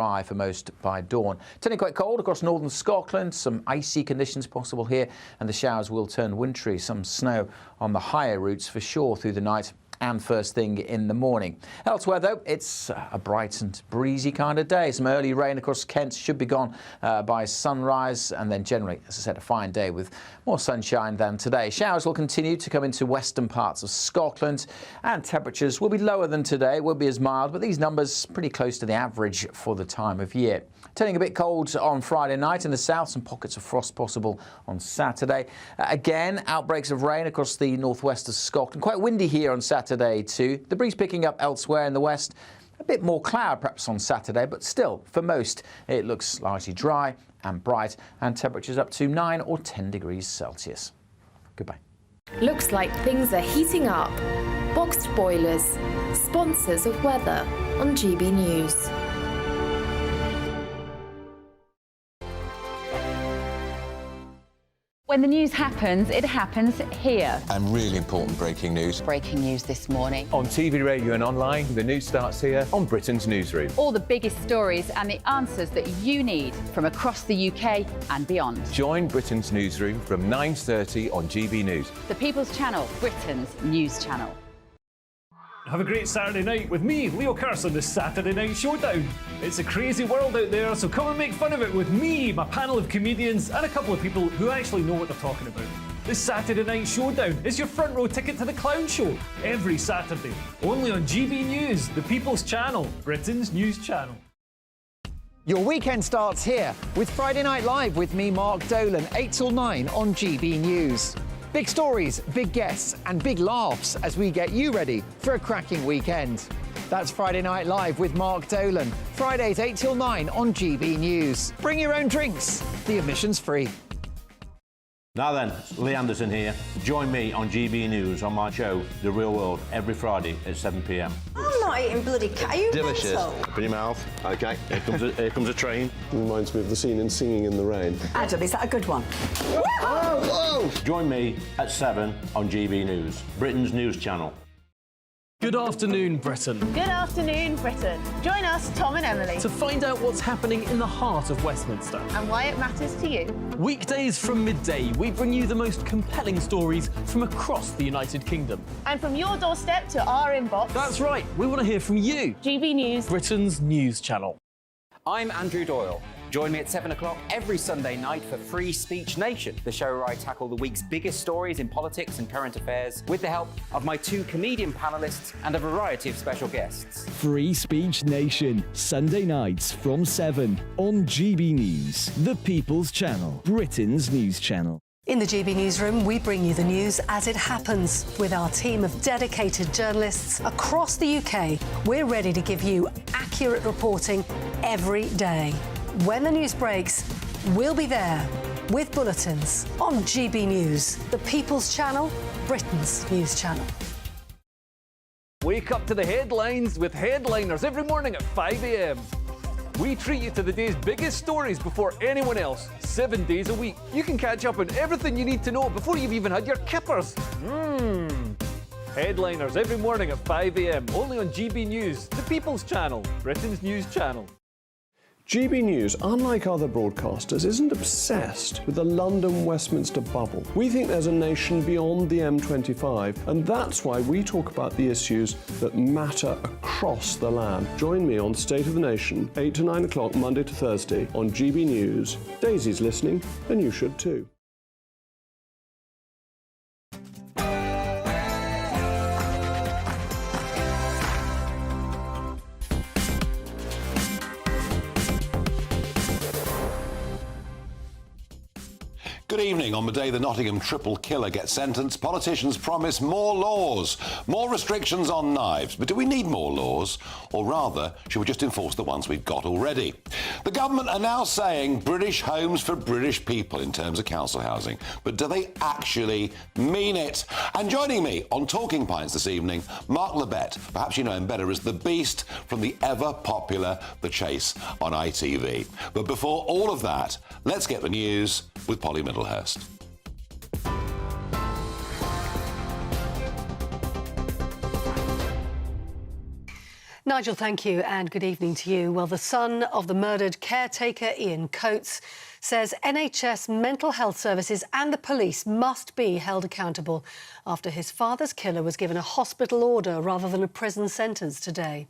dry for most by dawn. Turning quite cold across northern Scotland, some icy conditions possible here, and the showers will turn wintry. Some snow on the higher routes for sure through the night and first thing in the morning. Elsewhere, though, it's a bright and breezy kind of day. Some early rain across Kent should be gone by sunrise, and then generally, as I said, a fine day with more sunshine than today. Showers will continue to come into western parts of Scotland, and temperatures will be lower than today, won't be as mild, but these numbers pretty close to the average for the time of year. Turning a bit cold on Friday night in the south, some pockets of frost possible on Saturday. Again, outbreaks of rain across the northwest of Scotland. Quite windy here on Saturday too. The breeze picking up elsewhere in the west. A bit more cloud perhaps on Saturday, but still, for most, it looks largely dry and bright, and temperatures up to 9 or 10 degrees Celsius. Goodbye. Looks like things are heating up. Boxed boilers, sponsors of weather on GB News. When the news happens, it happens here. And really important breaking news. Breaking news this morning. On TV, radio and online, the news starts here on Britain's Newsroom. All the biggest stories and the answers that you need from across the UK and beyond. Join Britain's Newsroom from 9:30 on GB News. The People's Channel, Britain's news channel. Have a great Saturday night with me, Leo Curse, on the Saturday Night Showdown. It's a crazy world out there, so come and make fun of it with me, my panel of comedians, and a couple of people who actually know what they're talking about. This Saturday Night Showdown is your front row ticket to the clown show every Saturday, only on GB News, the People's Channel, Britain's news channel. Your weekend starts here with Friday Night Live with me, Mark Dolan, 8 till 9 on GB News. Big stories, big guests and big laughs as we get you ready for a cracking weekend. That's Friday Night Live with Mark Dolan, Fridays 8 till 9 on GB News. Bring your own drinks, the admission's free. Now then, Lee Anderson here. Join me on GB News on my show, The Real World, every Friday at 7 p.m. I'm not eating bloody cat. Are you Delicious. mental? Open your mouth. OK, here comes a train. Reminds me of the scene in Singing in the Rain. Adam, is that a good one? Whoa! Join me at 7 on GB News, Britain's news channel. Good afternoon, Britain. Good afternoon, Britain. Join us, Tom and Emily, To find out what's happening in the heart of Westminster. and why it matters to you. Weekdays from midday, we bring you the most compelling stories from across the United Kingdom. And from your doorstep to our inbox, That's right, we want to hear from you, GB News. Britain's news channel. I'm Andrew Doyle. Join me at 7 o'clock every Sunday night for Free Speech Nation, the show where I tackle the week's biggest stories in politics and current affairs with the help of my 2 comedian panellists and a variety of special guests. Free Speech Nation, Sunday nights from 7 on GB News, the People's Channel, Britain's news channel. In the GB Newsroom, we bring you the news as it happens. With our team of dedicated journalists across the UK, we're ready to give you accurate reporting every day. When the news breaks, we'll be there with bulletins on GB News, the People's Channel, Britain's news channel. Wake up to the headlines with Headliners every morning at 5 a.m. We treat you to the day's biggest stories before anyone else, 7 days a week. You can catch up on everything you need to know before you've even had your kippers. Headliners every morning at 5 a.m, only on GB News, the People's Channel, Britain's news channel. GB News, unlike other broadcasters, isn't obsessed with the London-Westminster bubble. We think there's a nation beyond the M25, and that's why we talk about the issues that matter across the land. Join me on State of the Nation, 8 to 9 o'clock, Monday to Thursday, on GB News. Daisy's listening, and you should too. Good evening. On the day the Nottingham triple killer gets sentenced, politicians promise more laws, more restrictions on knives. But do we need more laws? Or rather, should we just enforce the ones we've got already? The government are now saying British homes for British people in terms of council housing. But do they actually mean it? And joining me on Talking Pints this evening, Mark Lebet. Perhaps you know him better as the Beast from the ever-popular The Chase on ITV. But before all of that, let's get the news with Polly Middlehurst. Nigel, thank you, and good evening to you. Well, the son of the murdered caretaker Ian Coates says NHS mental health services and the police must be held accountable after his father's killer was given a hospital order rather than a prison sentence today.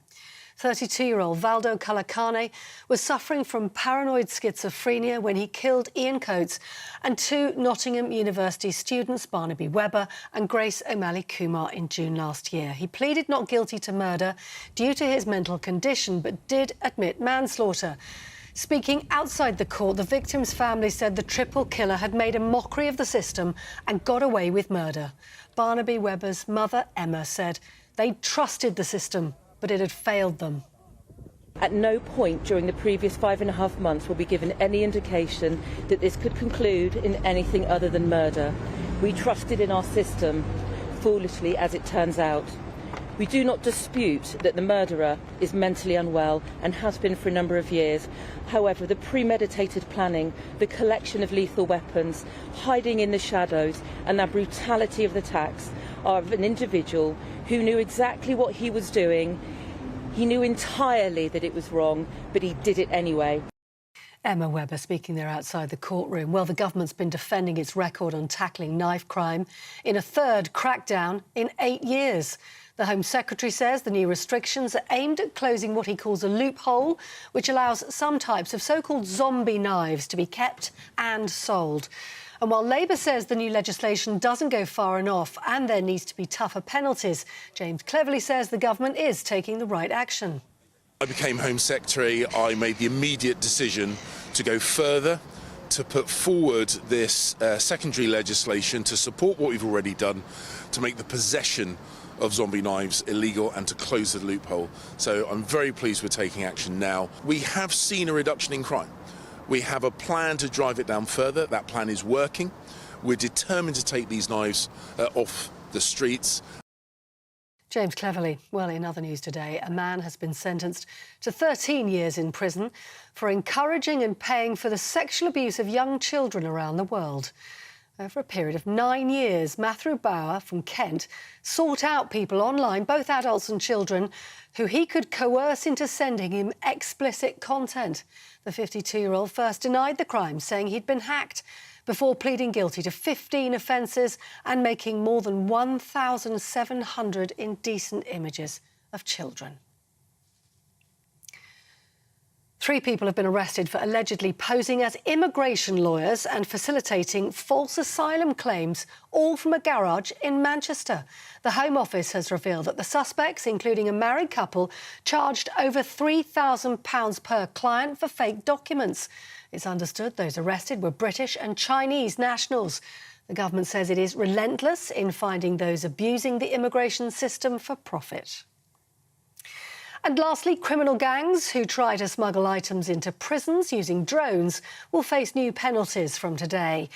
32-year-old Valdo Calacane was suffering from paranoid schizophrenia when he killed Ian Coates and two Nottingham University students, Barnaby Webber and Grace O'Malley Kumar, in June last year. He pleaded not guilty to murder due to his mental condition, but did admit manslaughter. Speaking outside the court, the victim's family said the triple killer had made a mockery of the system and got away with murder. Barnaby Webber's mother, Emma, said they trusted the system, but it had failed them. At no point during the previous 5.5 months were we given any indication that this could conclude in anything other than murder. We trusted in our system, foolishly as it turns out. We do not dispute that the murderer is mentally unwell and has been for a number of years. However, the premeditated planning, the collection of lethal weapons, hiding in the shadows and the brutality of the attacks are of an individual who knew exactly what he was doing. He knew entirely that it was wrong, but he did it anyway. Emma Webber speaking there outside the courtroom. Well, the government's been defending its record on tackling knife crime in a third crackdown in 8 years. The Home Secretary says the new restrictions are aimed at closing what he calls a loophole, which allows some types of so-called zombie knives to be kept and sold. And while Labour says the new legislation doesn't go far enough and there needs to be tougher penalties, James Cleverly says the government is taking the right action. I became Home Secretary. I made the immediate decision to go further, to put forward this secondary legislation to support what we've already done, to make the possession of zombie knives illegal and to close the loophole. So I'm very pleased we're taking action now. We have seen a reduction in crime. We have a plan to drive it down further. That plan is working. We're determined to take these knives off the streets. James Cleverly. Well, in other news today, a man has been sentenced to 13 years in prison for encouraging and paying for the sexual abuse of young children around the world. Over a period of 9 years, Matthew Bauer from Kent sought out people online, both adults and children, who he could coerce into sending him explicit content. The 52-year-old first denied the crime, saying he'd been hacked, before pleading guilty to 15 offences and making more than 1,700 indecent images of children. 3 people have been arrested for allegedly posing as immigration lawyers and facilitating false asylum claims, all from a garage in Manchester. The Home Office has revealed that the suspects, including a married couple, charged over £3,000 per client for fake documents. It's understood those arrested were British and Chinese nationals. The government says it is relentless in finding those abusing the immigration system for profit. And lastly, criminal gangs who try to smuggle items into prisons using drones will face new penalties from today.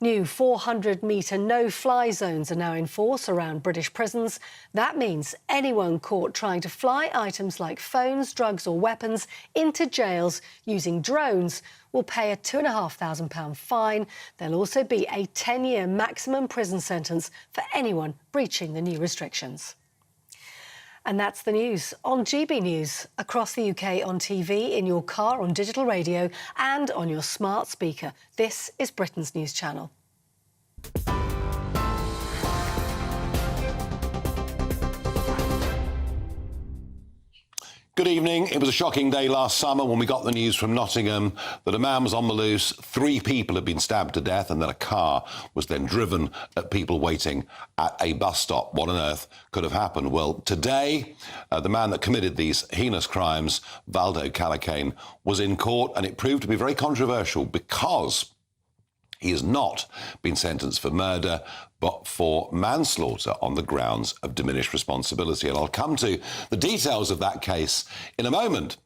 New 400-metre no-fly zones are now in force around British prisons. That means anyone caught trying to fly items like phones, drugs or weapons into jails using drones will pay a £2,500 fine. There'll also be a 10-year maximum prison sentence for anyone breaching the new restrictions. And that's the news on GB News, across the UK on TV, in your car, on digital radio and on your smart speaker. This is Britain's News Channel. Good evening. It was a shocking day last summer when we got the news from Nottingham that a man was on the loose, 3 people had been stabbed to death, and then a car was then driven at people waiting at a bus stop. What on earth could have happened? Well, today, the man that committed these heinous crimes, Valdo Calacane, was in court, and it proved to be very controversial because he has not been sentenced for murder, but for manslaughter on the grounds of diminished responsibility. And I'll come to the details of that case in a moment.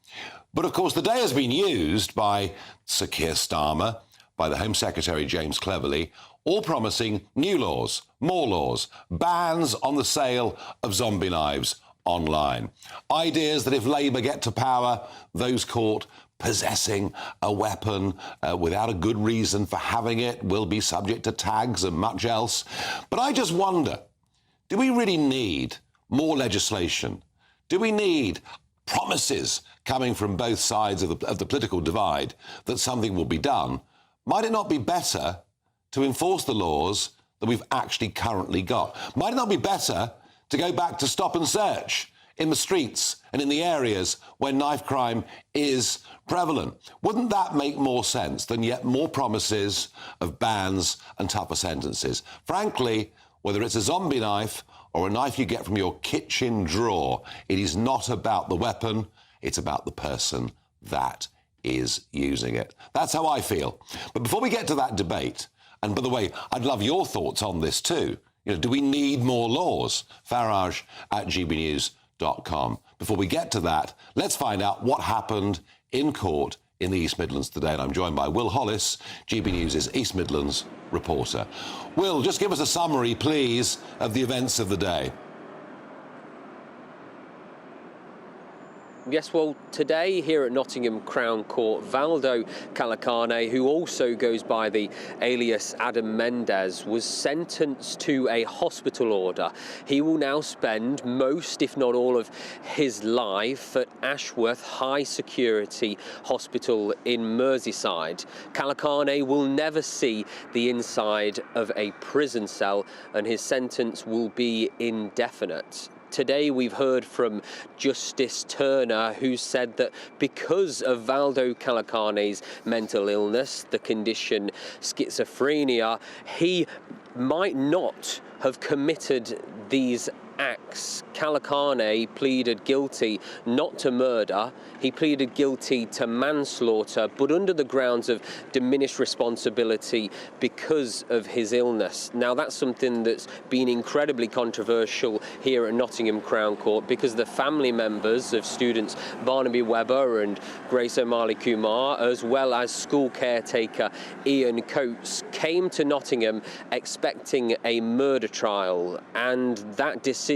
But of course, the day has been used by Sir Keir Starmer, by the Home Secretary James Cleverly, all promising new laws, more laws, bans on the sale of zombie knives online. Ideas that if Labour get to power, those caught possessing a weapon without a good reason for having it will be subject to tags and much else. But I just wonder, do we really need more legislation? Do we need promises coming from both sides of the political divide that something will be done, might it not be better to enforce the laws that we've actually currently got? Might it not be better to go back to stop and search in the streets and in the areas where knife crime is prevalent? Wouldn't that make more sense than yet more promises of bans and tougher sentences? Frankly, whether it's a zombie knife or a knife you get from your kitchen drawer, it is not about the weapon, it's about the person that is using it. That's how I feel. But before we get to that debate, and by the way, I'd love your thoughts on this too. You know, do we need more laws? Farage at gbnews.com. Before we get to that, let's find out what happened in court in the East Midlands today. And I'm joined by Will Hollis, GB News' East Midlands reporter. Will, just give us a summary, please, of the events of the day. Yes, well, today here at Nottingham Crown Court, Valdo Calacane, who also goes by the alias Adam Mendez, was sentenced to a hospital order. He will now spend most, if not all, of his life at Ashworth High Security Hospital in Merseyside. Calacane will never see the inside of a prison cell, and his sentence will be indefinite. Today we've heard from Justice Turner, who said that because of Valdo Calacane's mental illness, the condition schizophrenia, he might not have committed these acts. Calacane pleaded guilty not to murder, he pleaded guilty to manslaughter, but under the grounds of diminished responsibility because of his illness. Now that's something that's been incredibly controversial here at Nottingham Crown Court, because the family members of students Barnaby Webber and Grace O'Malley Kumar, as well as school caretaker Ian Coates, came to Nottingham expecting a murder trial, and that decision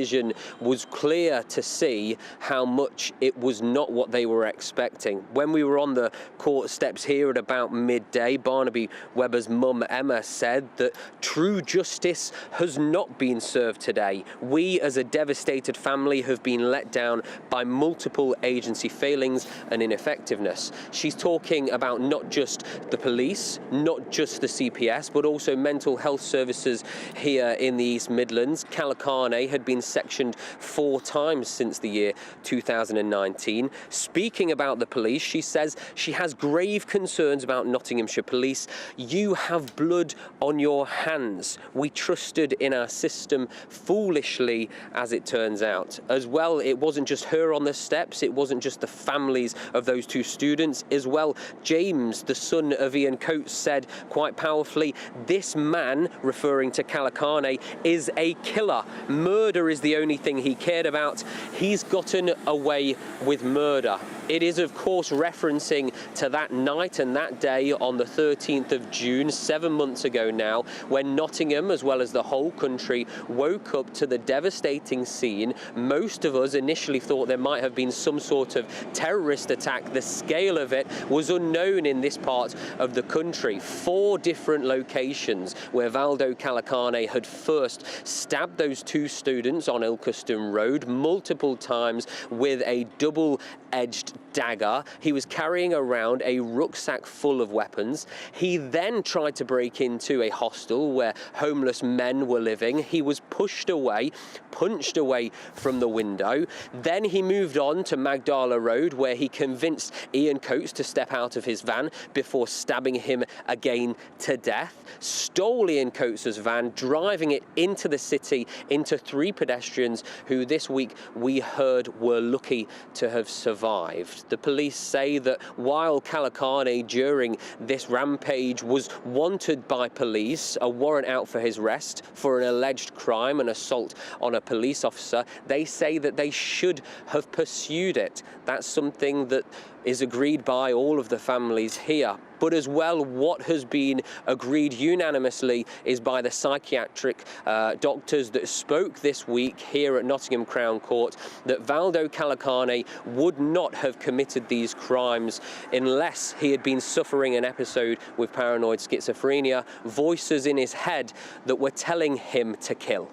was clear to see how much it was not what they were expecting. When we were on the court steps here at about midday, Barnaby Webber's mum Emma said that true justice has not been served today. We as a devastated family have been let down by multiple agency failings and ineffectiveness. She's talking about not just the police, not just the CPS, but also mental health services here in the East Midlands. Calacane had been sectioned 4 times since the year 2019. Speaking about the police, she says she has grave concerns about Nottinghamshire Police. You have blood on your hands. We trusted in our system foolishly, as it turns out. As well, it wasn't just her on the steps, it wasn't just the families of those 2 students. As well, James, the son of Ian Coates, said quite powerfully, this man, referring to Calacane, is a killer. Murder is the only thing he cared about. He's gotten away with murder. It is, of course, referencing to that night and that day on the 13th of June, 7 months ago now, when Nottingham, as well as the whole country, woke up to the devastating scene. Most of us initially thought there might have been some sort of terrorist attack. The scale of it was unknown in this part of the country. 4 different locations where Valdo Calacane had first stabbed those 2 students on Ilkeston Road multiple times with a double-edged dagger. He was carrying around a rucksack full of weapons. He then tried to break into a hostel where homeless men were living. He was pushed away, punched away from the window. Then he moved on to Magdala Road, where he convinced Ian Coates to step out of his van before stabbing him again to death. Stole Ian Coates' van, driving it into the city, into 3 pedestrians who this week we heard were lucky to have survived. The police say that while Calacane during this rampage was wanted by police, a warrant out for his arrest for an alleged crime, an assault on a police officer, they say that they should have pursued it. That's something that is agreed by all of the families here. But as well, what has been agreed unanimously is by the psychiatric doctors that spoke this week here at Nottingham Crown Court, that Valdo Calacane would not have committed these crimes unless he had been suffering an episode with paranoid schizophrenia, voices in his head that were telling him to kill.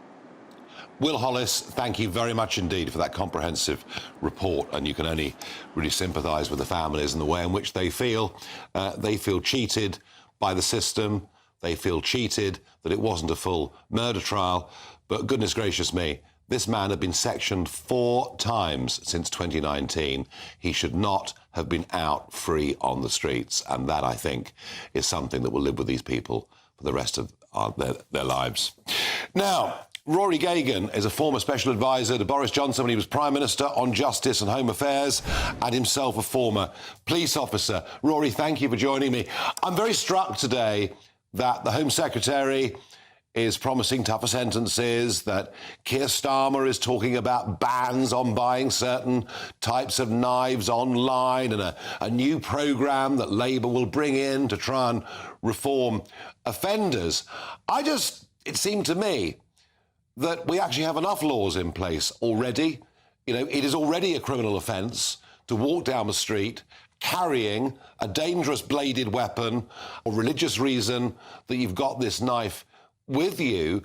Will Hollis, thank you very much indeed for that comprehensive report, and you can only really sympathise with the families and the way in which they feel. They feel cheated by the system. They feel cheated that it wasn't a full murder trial. But goodness gracious me, this man had been sectioned 4 times since 2019. He should not have been out free on the streets. And that, I think, is something that will live with these people for the rest of their lives. Now, Rory Gagan is a former special advisor to Boris Johnson when he was Prime Minister on Justice and Home Affairs, and himself a former police officer. Rory, thank you for joining me. I'm very struck today that the Home Secretary is promising tougher sentences, that Keir Starmer is talking about bans on buying certain types of knives online, and a new programme that Labour will bring in to try and reform offenders. It seemed to me that we actually have enough laws in place already. You know, it is already a criminal offence to walk down the street carrying a dangerous bladed weapon or religious reason that you've got this knife with you.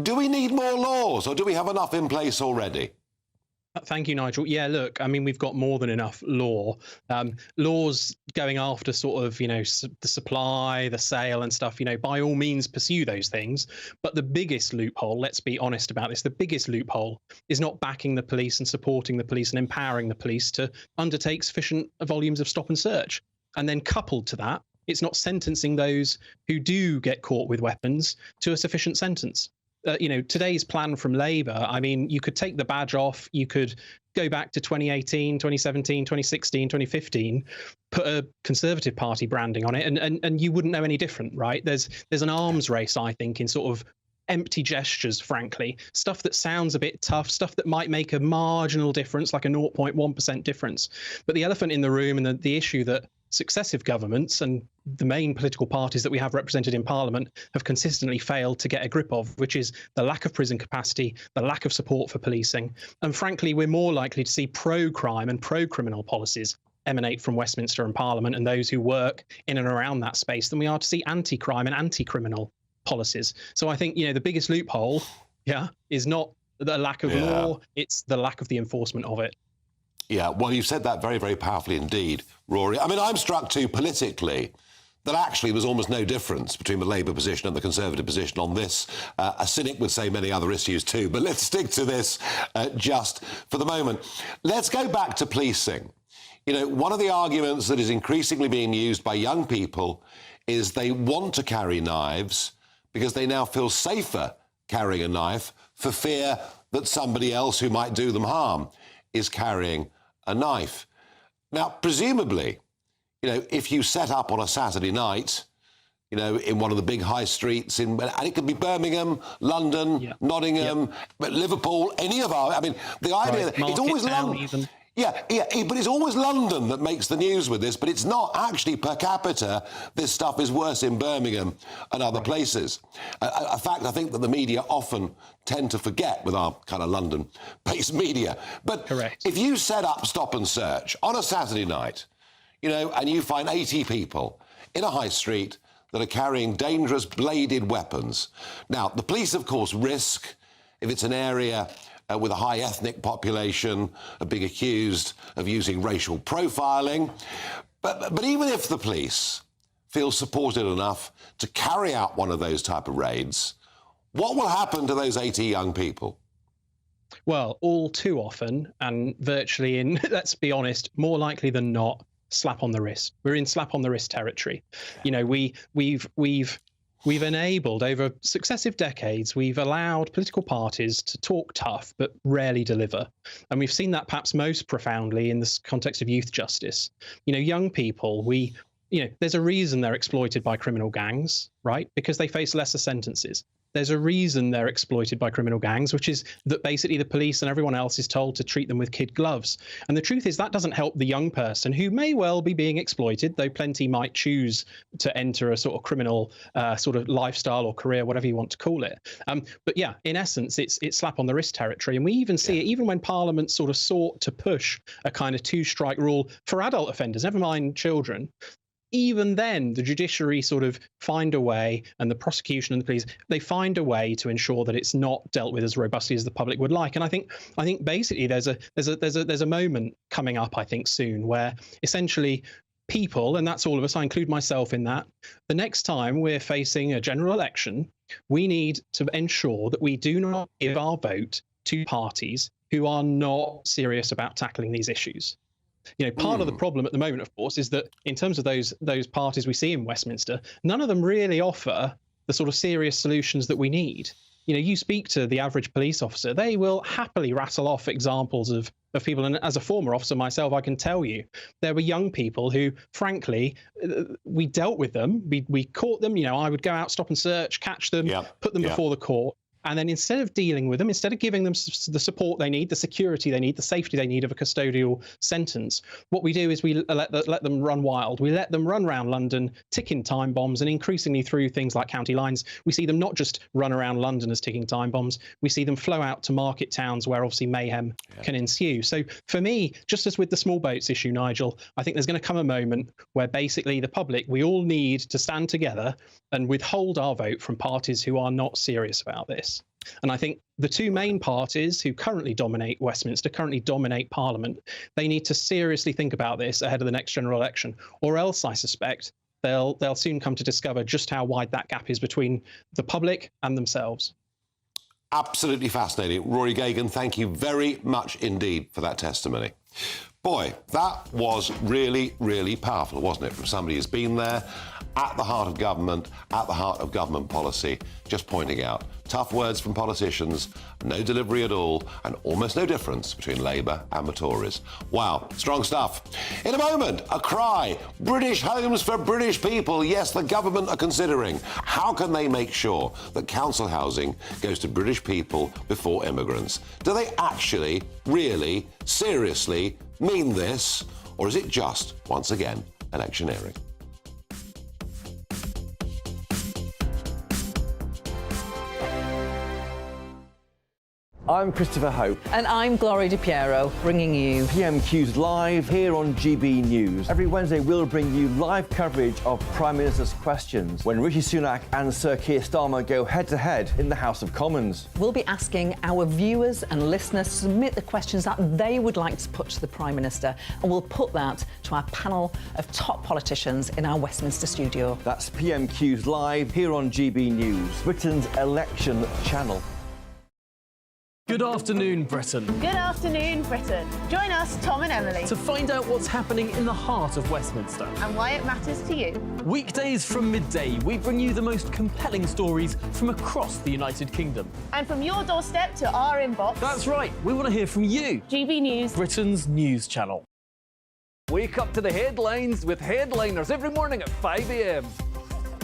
Do we need more laws, or do we have enough in place already? Thank you, Nigel. Yeah, look, I mean, we've got more than enough law. Laws going after sort of, you know, the supply, the sale and stuff, you know, by all means pursue those things. But the biggest loophole, let's be honest about this, the biggest loophole is not backing the police and supporting the police and empowering the police to undertake sufficient volumes of stop and search. And then coupled to that, it's not sentencing those who do get caught with weapons to a sufficient sentence. You know, today's plan from Labour, I mean, you could take the badge off, you could go back to 2018, 2017, 2016, 2015, put a Conservative Party branding on it, and you wouldn't know any different, right? There's an arms race, I think, in sort of empty gestures, frankly, stuff that sounds a bit tough, stuff that might make a marginal difference, like a 0.1% difference. But the elephant in the room and the issue that successive governments and the main political parties that we have represented in Parliament have consistently failed to get a grip of, which is the lack of prison capacity, the lack of support for policing. And frankly, we're more likely to see pro-crime and pro-criminal policies emanate from Westminster and Parliament and those who work in and around that space than we are to see anti-crime and anti-criminal policies. So I think, you know, the biggest loophole, is not the lack of law, it's the lack of the enforcement of it. Yeah, well, you've said that very, very powerfully indeed, Rory. I mean, I'm struck too politically that actually there's almost no difference between the Labour position and the Conservative position on this. A cynic would say many other issues too, but let's stick to this just for the moment. Let's go back to policing. You know, one of the arguments that is increasingly being used by young people is they want to carry knives because they now feel safer carrying a knife for fear that somebody else who might do them harm is carrying a knife. Now, presumably, you know, if you set up on a Saturday night, you know, in one of the big high streets, and it could be Birmingham, London, Nottingham, but Liverpool, any of our, I mean, the idea that it's always London. Yeah, but it's always London that makes the news with this, but it's not actually per capita. This stuff is worse in Birmingham and other places. A fact I think that the media often tend to forget with our kind of London-based media. But if you set up stop and search on a Saturday night, you know, and you find 80 people in a high street that are carrying dangerous bladed weapons. Now, the police, of course, risk, if it's an area with a high ethnic population, are being accused of using racial profiling. But even if the police feel supported enough to carry out one of those type of raids, what will happen to those 80 young people? Well, all too often, and virtually in, let's be honest, more likely than not, slap on the wrist. We're in slap on the wrist territory. You know, we've enabled, over successive decades, we've allowed political parties to talk tough but rarely deliver. And we've seen that perhaps most profoundly in this context of youth justice. You know, young people, there's a reason they're exploited by criminal gangs, right? Because they face lesser sentences. There's a reason they're exploited by criminal gangs, which is that basically the police and everyone else is told to treat them with kid gloves. And the truth is that doesn't help the young person who may well be being exploited, though plenty might choose to enter a sort of criminal sort of lifestyle or career, whatever you want to call it. But yeah, in essence, it's slap on the wrist territory. And we even see it, even when Parliament sort of sought to push a kind of 2-strike rule for adult offenders, never mind children. even then, the judiciary sort of find a way, and the prosecution and the police, they find a way to ensure that it's not dealt with as robustly as the public would like. And I think basically there's a moment coming up, I think, soon, where essentially people, and that's all of us, I include myself in that, the next time we're facing a general election, we need to ensure that we do not give our vote to parties who are not serious about tackling these issues. You know, part of the problem at the moment, of course, is that in terms of those parties we see in Westminster, none of them really offer the sort of serious solutions that we need. You know, you speak to the average police officer, they will happily rattle off examples of people. And as a former officer myself, I can tell you, there were young people who, frankly, we dealt with them. We caught them. You know, I would go out, stop and search, catch them, put them before the court. And then instead of dealing with them, instead of giving them the support they need, the security they need, the safety they need of a custodial sentence, what we do is we let them run wild. We let them run around London, ticking time bombs, and increasingly through things like county lines, we see them not just run around London as ticking time bombs, we see them flow out to market towns where obviously mayhem can ensue. So for me, just as with the small boats issue, Nigel, I think there's going to come a moment where basically the public, we all need to stand together and withhold our vote from parties who are not serious about this. And I think the two main parties who currently dominate Westminster, currently dominate Parliament, they need to seriously think about this ahead of the next general election, or else I suspect they'll soon come to discover just how wide that gap is between the public and themselves. Absolutely fascinating. Rory Gagan, thank you very much indeed for that testimony. Boy, that was really, really powerful, wasn't it, from somebody who's been there, at the heart of government, at the heart of government policy, just pointing out tough words from politicians, no delivery at all, and almost no difference between Labour and the Tories. Wow, strong stuff. In a moment, a cry. British homes for British people. Yes, the government are considering. How can they make sure that council housing goes to British people before immigrants? Do they actually, really, seriously mean this? Or is it just, once again, electioneering? I'm Christopher Hope. And I'm Gloria Di Piero, bringing you PMQ's Live here on GB News. Every Wednesday, we'll bring you live coverage of Prime Minister's questions when Rishi Sunak and Sir Keir Starmer go head-to-head in the House of Commons. We'll be asking our viewers and listeners to submit the questions that they would like to put to the Prime Minister, and we'll put that to our panel of top politicians in our Westminster studio. That's PMQ's Live here on GB News, Britain's election channel. Good afternoon, Britain. Good afternoon, Britain. Join us, Tom and Emily, to find out what's happening in the heart of Westminster and why it matters to you. Weekdays from midday, we bring you the most compelling stories from across the United Kingdom. And from your doorstep to our inbox. That's right, we want to hear from you. GB News, Britain's news channel. Wake up to the headlines with Headliners every morning at 5 a.m.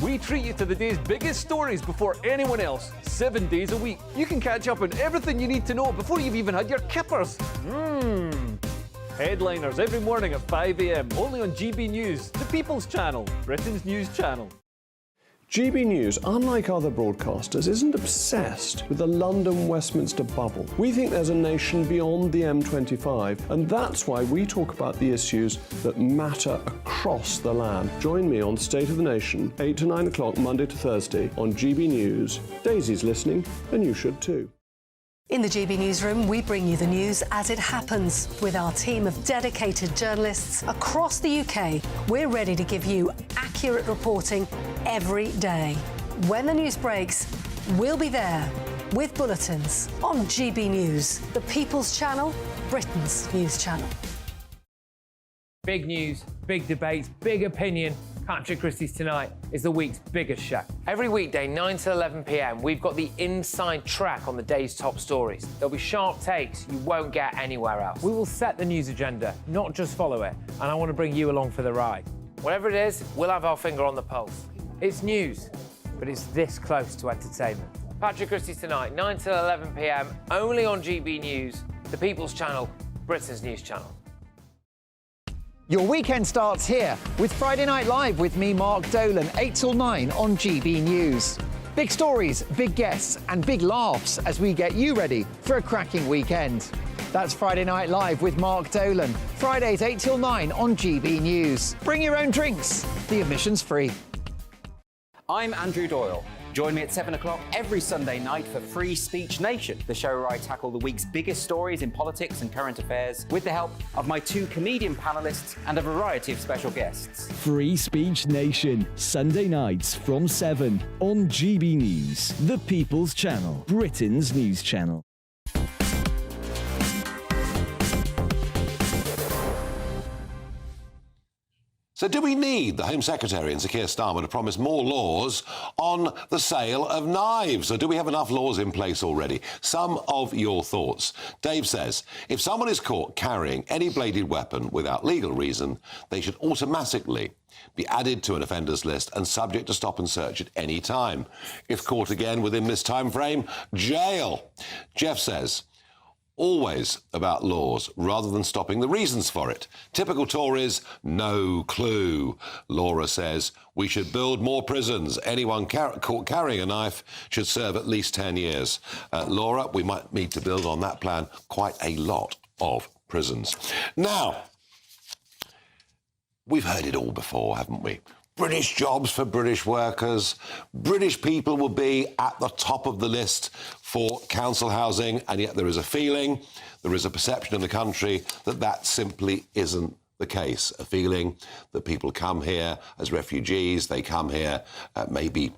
We treat you to the day's biggest stories before anyone else, 7 days a week. You can catch up on everything you need to know before you've even had your kippers. Headliners every morning at 5 a.m, only on GB News, the People's Channel, Britain's news channel. GB News, unlike other broadcasters, isn't obsessed with the London-Westminster bubble. We think there's a nation beyond the M25, and that's why we talk about the issues that matter across the land. Join me on State of the Nation, 8 to 9 o'clock, Monday to Thursday, on GB News. Daisy's listening, and you should too. In the GB Newsroom, we bring you the news as it happens. With our team of dedicated journalists across the UK, we're ready to give you accurate reporting every day. When the news breaks, we'll be there with bulletins on GB News, the People's Channel, Britain's news channel. Big news, big debates, big opinion. Patrick Christie's Tonight is the week's biggest show. Every weekday, 9 to 11 p.m, we've got the inside track on the day's top stories. There'll be sharp takes you won't get anywhere else. We will set the news agenda, not just follow it, and I want to bring you along for the ride. Whatever it is, we'll have our finger on the pulse. It's news, but it's this close to entertainment. Patrick Christie's Tonight, 9 to 11 p.m, only on GB News, the People's Channel, Britain's news channel. Your weekend starts here with Friday Night Live with me, Mark Dolan, 8 till 9 on GB News. Big stories, big guests and big laughs as we get you ready for a cracking weekend. That's Friday Night Live with Mark Dolan. Fridays 8 till 9 on GB News. Bring your own drinks. The admission's free. I'm Andrew Doyle. Join me at 7 o'clock every Sunday night for Free Speech Nation, the show where I tackle the week's biggest stories in politics and current affairs with the help of my 2 comedian panellists and a variety of special guests. Free Speech Nation, Sunday nights from 7 on GB News, the People's Channel, Britain's news channel. So do we need the Home Secretary and Sir Keir Starmer to promise more laws on the sale of knives? Or do we have enough laws in place already? Some of your thoughts. Dave says, if someone is caught carrying any bladed weapon without legal reason, they should automatically be added to an offenders list and subject to stop and search at any time. If caught again within this time frame, jail. Jeff says, always about laws rather than stopping the reasons for it. Typical Tories, no clue. Laura says we should build more prisons. Anyone caught carrying a knife should serve at least 10 years. Laura, we might need to build on that plan quite a lot of prisons. Now, we've heard it all before, haven't we? British jobs for British workers. British people will be at the top of the list for council housing, and yet there is a feeling, there is a perception in the country that that simply isn't the case. A feeling that people come here as refugees, they come here maybe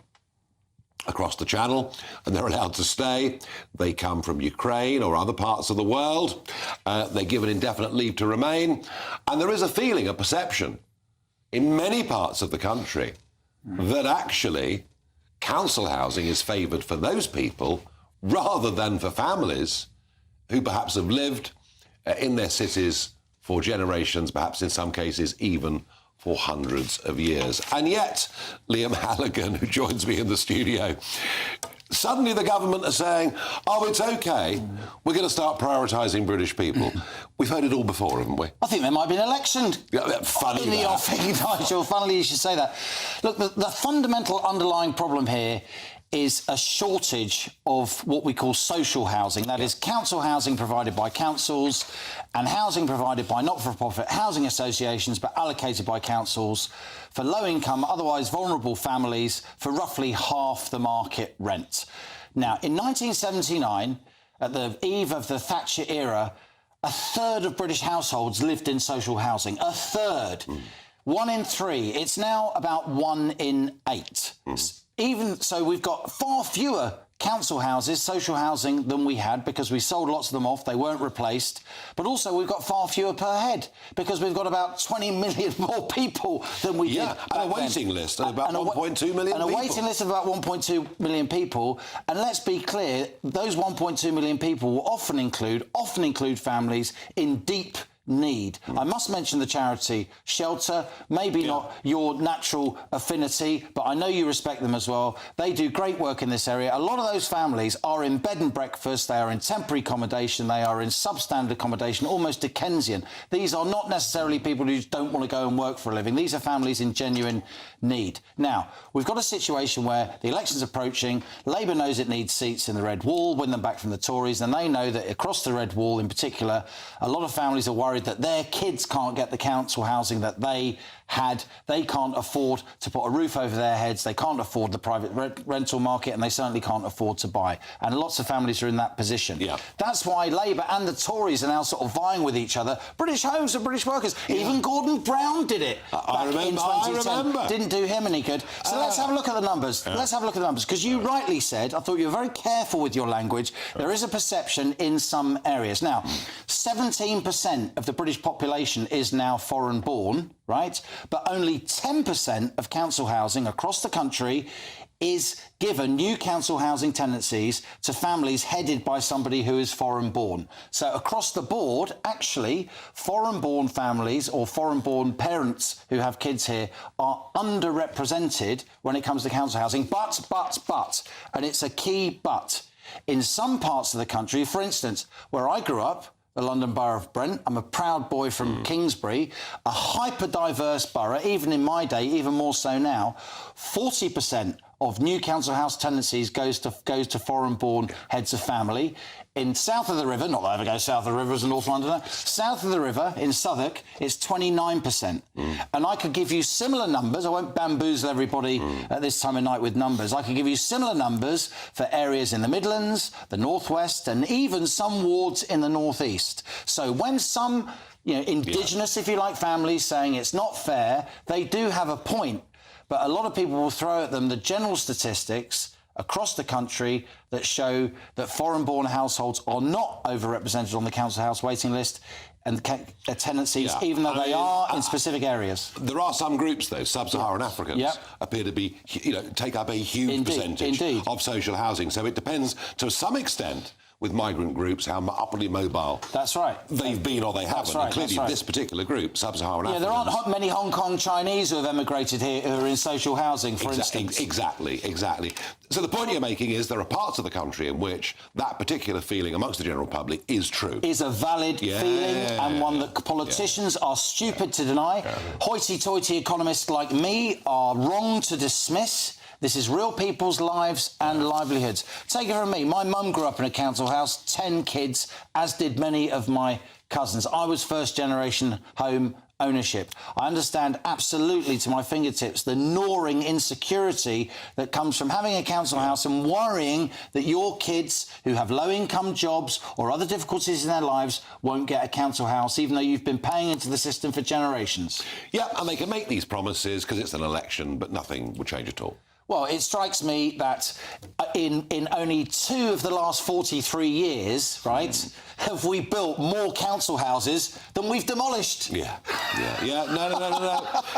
across the Channel, and they're allowed to stay. They come from Ukraine or other parts of the world. They're given indefinite leave to remain. And there is a feeling, a perception, in many parts of the country that actually council housing is favoured for those people rather than for families who perhaps have lived in their cities for generations, perhaps in some cases even for hundreds of years. And yet, Liam Halligan, who joins me in the studio, suddenly the government are saying, oh, it's OK, we're going to start prioritising British people. We've heard it all before, haven't we? I think there might be an election funny in the offing, Nigel. Funnily you should say that. Look, the fundamental underlying problem here is a shortage of what we call social housing. That is council housing provided by councils and housing provided by not-for-profit housing associations but allocated by councils for low-income, otherwise vulnerable families for roughly half the market rent. Now, in 1979, at the eve of the Thatcher era, a third of British households lived in social housing. A third. 1 in 3. It's now about 1 in 8. Even so, we've got far fewer council houses, social housing, than we had because we sold lots of them off. They weren't replaced. But also, we've got far fewer per head because we've got about 20 million more people than we did. And a waiting list of about 1.2 million people. And a waiting list of about 1.2 million people. And let's be clear, those 1.2 million people will often include families in deep need. I must mention the charity Shelter, maybe not your natural affinity, but I know you respect them as well. They do great work in this area. A lot of those families are in bed and breakfast, they are in temporary accommodation, they are in substandard accommodation, almost Dickensian. These are not necessarily people who don't want to go and work for a living. These are families in genuine need. Now, we've got a situation where the election's approaching, Labour knows it needs seats in the Red Wall, win them back from the Tories, and they know that across the Red Wall in particular, a lot of families are worried that their kids can't get the council housing that they had. They can't afford to put a roof over their heads, they can't afford the private rental market, and they certainly can't afford to buy. And lots of families are in that position. That's why Labour and the Tories are now sort of vying with each other. British homes for British workers. Even Gordon Brown did it back in 2010. Didn't do him any good. So let's have a look at the numbers. Let's have a look at the numbers. Because you rightly said, I thought you were very careful with your language, there is a perception in some areas. Now, 17% of the British population is now foreign-born, right? But only 10% of council housing across the country is given new council housing tenancies to families headed by somebody who is foreign-born. So across the board, actually, foreign-born families or foreign-born parents who have kids here are underrepresented when it comes to council housing. But, and it's a key but, in some parts of the country, for instance, where I grew up, the London Borough of Brent. I'm a proud boy from Kingsbury, a hyper-diverse borough, even in my day, even more so now. 40% of new council house tenancies goes to foreign-born heads of family. In south of the river, not that I ever go south of the river as a North Londoner, south of the river, in Southwark, it's 29%. And I could give you similar numbers. I won't bamboozle everybody at this time of night with numbers. I could give you similar numbers for areas in the Midlands, the North West, and even some wards in the North East. So when some, indigenous, if you like, families saying it's not fair, they do have a point. But a lot of people will throw at them the general statistics across the country that show that foreign-born households are not overrepresented on the council house waiting list and tenancies, even though they are in specific areas. There are some groups, though, sub-Saharan Africans, appear to be, take up a huge percentage of social housing. So it depends, to some extent, with migrant groups, how upwardly mobile they've been or they haven't. And clearly, this particular group, sub-Saharan Africans... there aren't many Hong Kong Chinese who have emigrated here who are in social housing, for instance. Exactly. So the point you're making is there are parts of the country in which that particular feeling amongst the general public is true. Is a valid feeling and one that politicians are stupid to deny. Hoity-toity economists like me are wrong to dismiss. This is real people's lives and livelihoods. Take it from me. My mum grew up in a council house, 10 kids, as did many of my cousins. I was first-generation home ownership. I understand absolutely to my fingertips the gnawing insecurity that comes from having a council house and worrying that your kids who have low-income jobs or other difficulties in their lives won't get a council house, even though you've been paying into the system for generations. Yeah, and they can make these promises because it's an election, but nothing will change at all. Well, it strikes me that in only 2 of the last 43 years, have we built more council houses than we've demolished. No.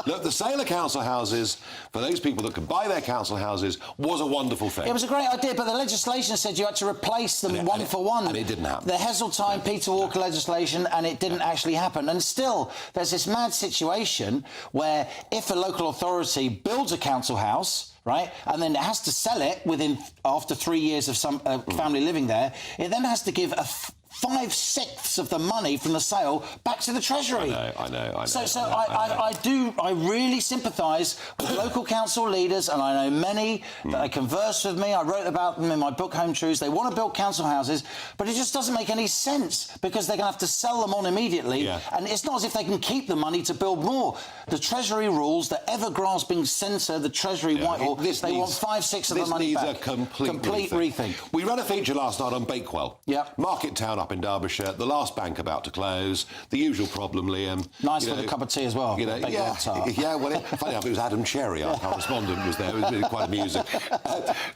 Look, the sale of council houses, for those people that could buy their council houses, was a wonderful thing. It was a great idea, but the legislation said you had to replace them one for one. And it didn't happen. The Heseltine, Peter Walker legislation, and it didn't actually happen. And still, there's this mad situation where if a local authority builds a council house, and then it has to sell it after 3 years of some family living there, it then has to give 5/6 of the money from the sale back to the Treasury. I know. I really sympathise with local council leaders, and I know many that they converse with me. I wrote about them in my book, Home Truths. They want to build council houses, but it just doesn't make any sense because they're going to have to sell them on immediately, and it's not as if they can keep the money to build more. The Treasury rules, the ever-grasping centre, the Treasury Whitehall, they want 5/6 of the money back. This needs a complete rethink. We ran a feature last night on Bakewell. Market town up in Derbyshire, the last bank about to close, the usual problem, Liam. Nice with a cup of tea as well. Well, funny enough, it was Adam Sherry, our correspondent, was there. It was really quite amusing.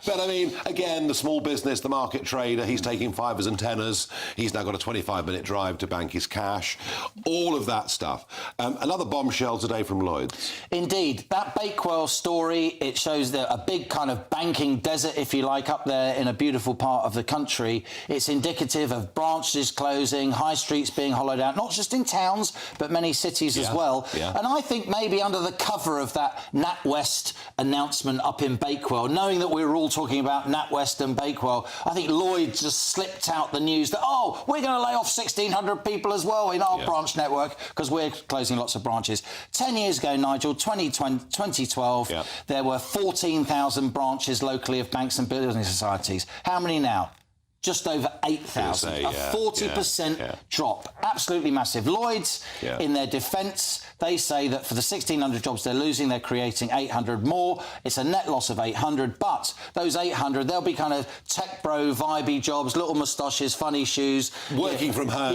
But, I mean, again, the small business, the market trader, he's taking 5s and 10s. He's now got a 25-minute drive to bank his cash. All of that stuff. Another bombshell today from Lloyds. Indeed. That Bakewell story, it shows that a big kind of banking desert, if you like, up there in a beautiful part of the country. It's indicative of branches closing, high streets being hollowed out, not just in towns, but many cities as well. And I think maybe under the cover of that NatWest announcement up in Bakewell, knowing that we were all talking about NatWest and Bakewell, I think Lloyd just slipped out the news that, we're going to lay off 1,600 people as well in our branch network because we're closing lots of branches. 10 years ago, Nigel, 2012, there were 14,000 branches locally of banks and building societies. How many now? Just over 8,000, a 40% drop. Absolutely massive. Lloyds, in their defence, they say that for the 1,600 jobs they're losing, they're creating 800 more. It's a net loss of 800, but those 800, they'll be kind of tech bro, vibey jobs, little moustaches, funny shoes. Working from home.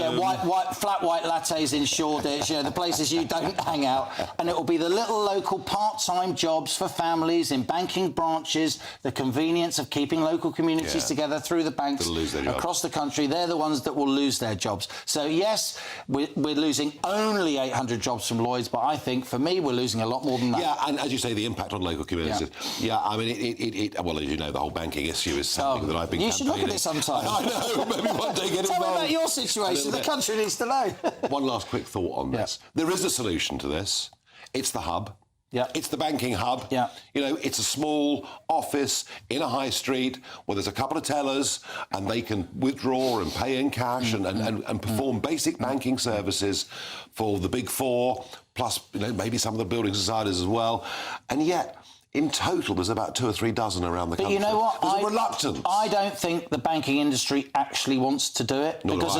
Flat white lattes in Shoreditch, the places you don't hang out. And it will be the little local part-time jobs for families in banking branches, the convenience of keeping local communities together through the banks across the country. They're the ones that will lose their jobs. So, yes, we're losing only 800 jobs from Lloyds, but I think, for me, we're losing a lot more than that. Yeah, and as you say, the impact on local communities. I mean, well, as you know, the whole banking issue is something that I've been campaigning. You should look at it sometime. I know, maybe one day get involved. Tell me about your situation. The country needs to know. One last quick thought on this. There is a solution to this. It's the hub. It's the banking hub. It's a small office in a high street where there's a couple of tellers and they can withdraw and pay in cash and perform basic banking services for the big four, plus maybe some of the building societies as well. And yet, in total, there's about 2 or 3 dozen around the country. But you know what? There's a reluctance. I don't think the banking industry actually wants to do it, Nor do because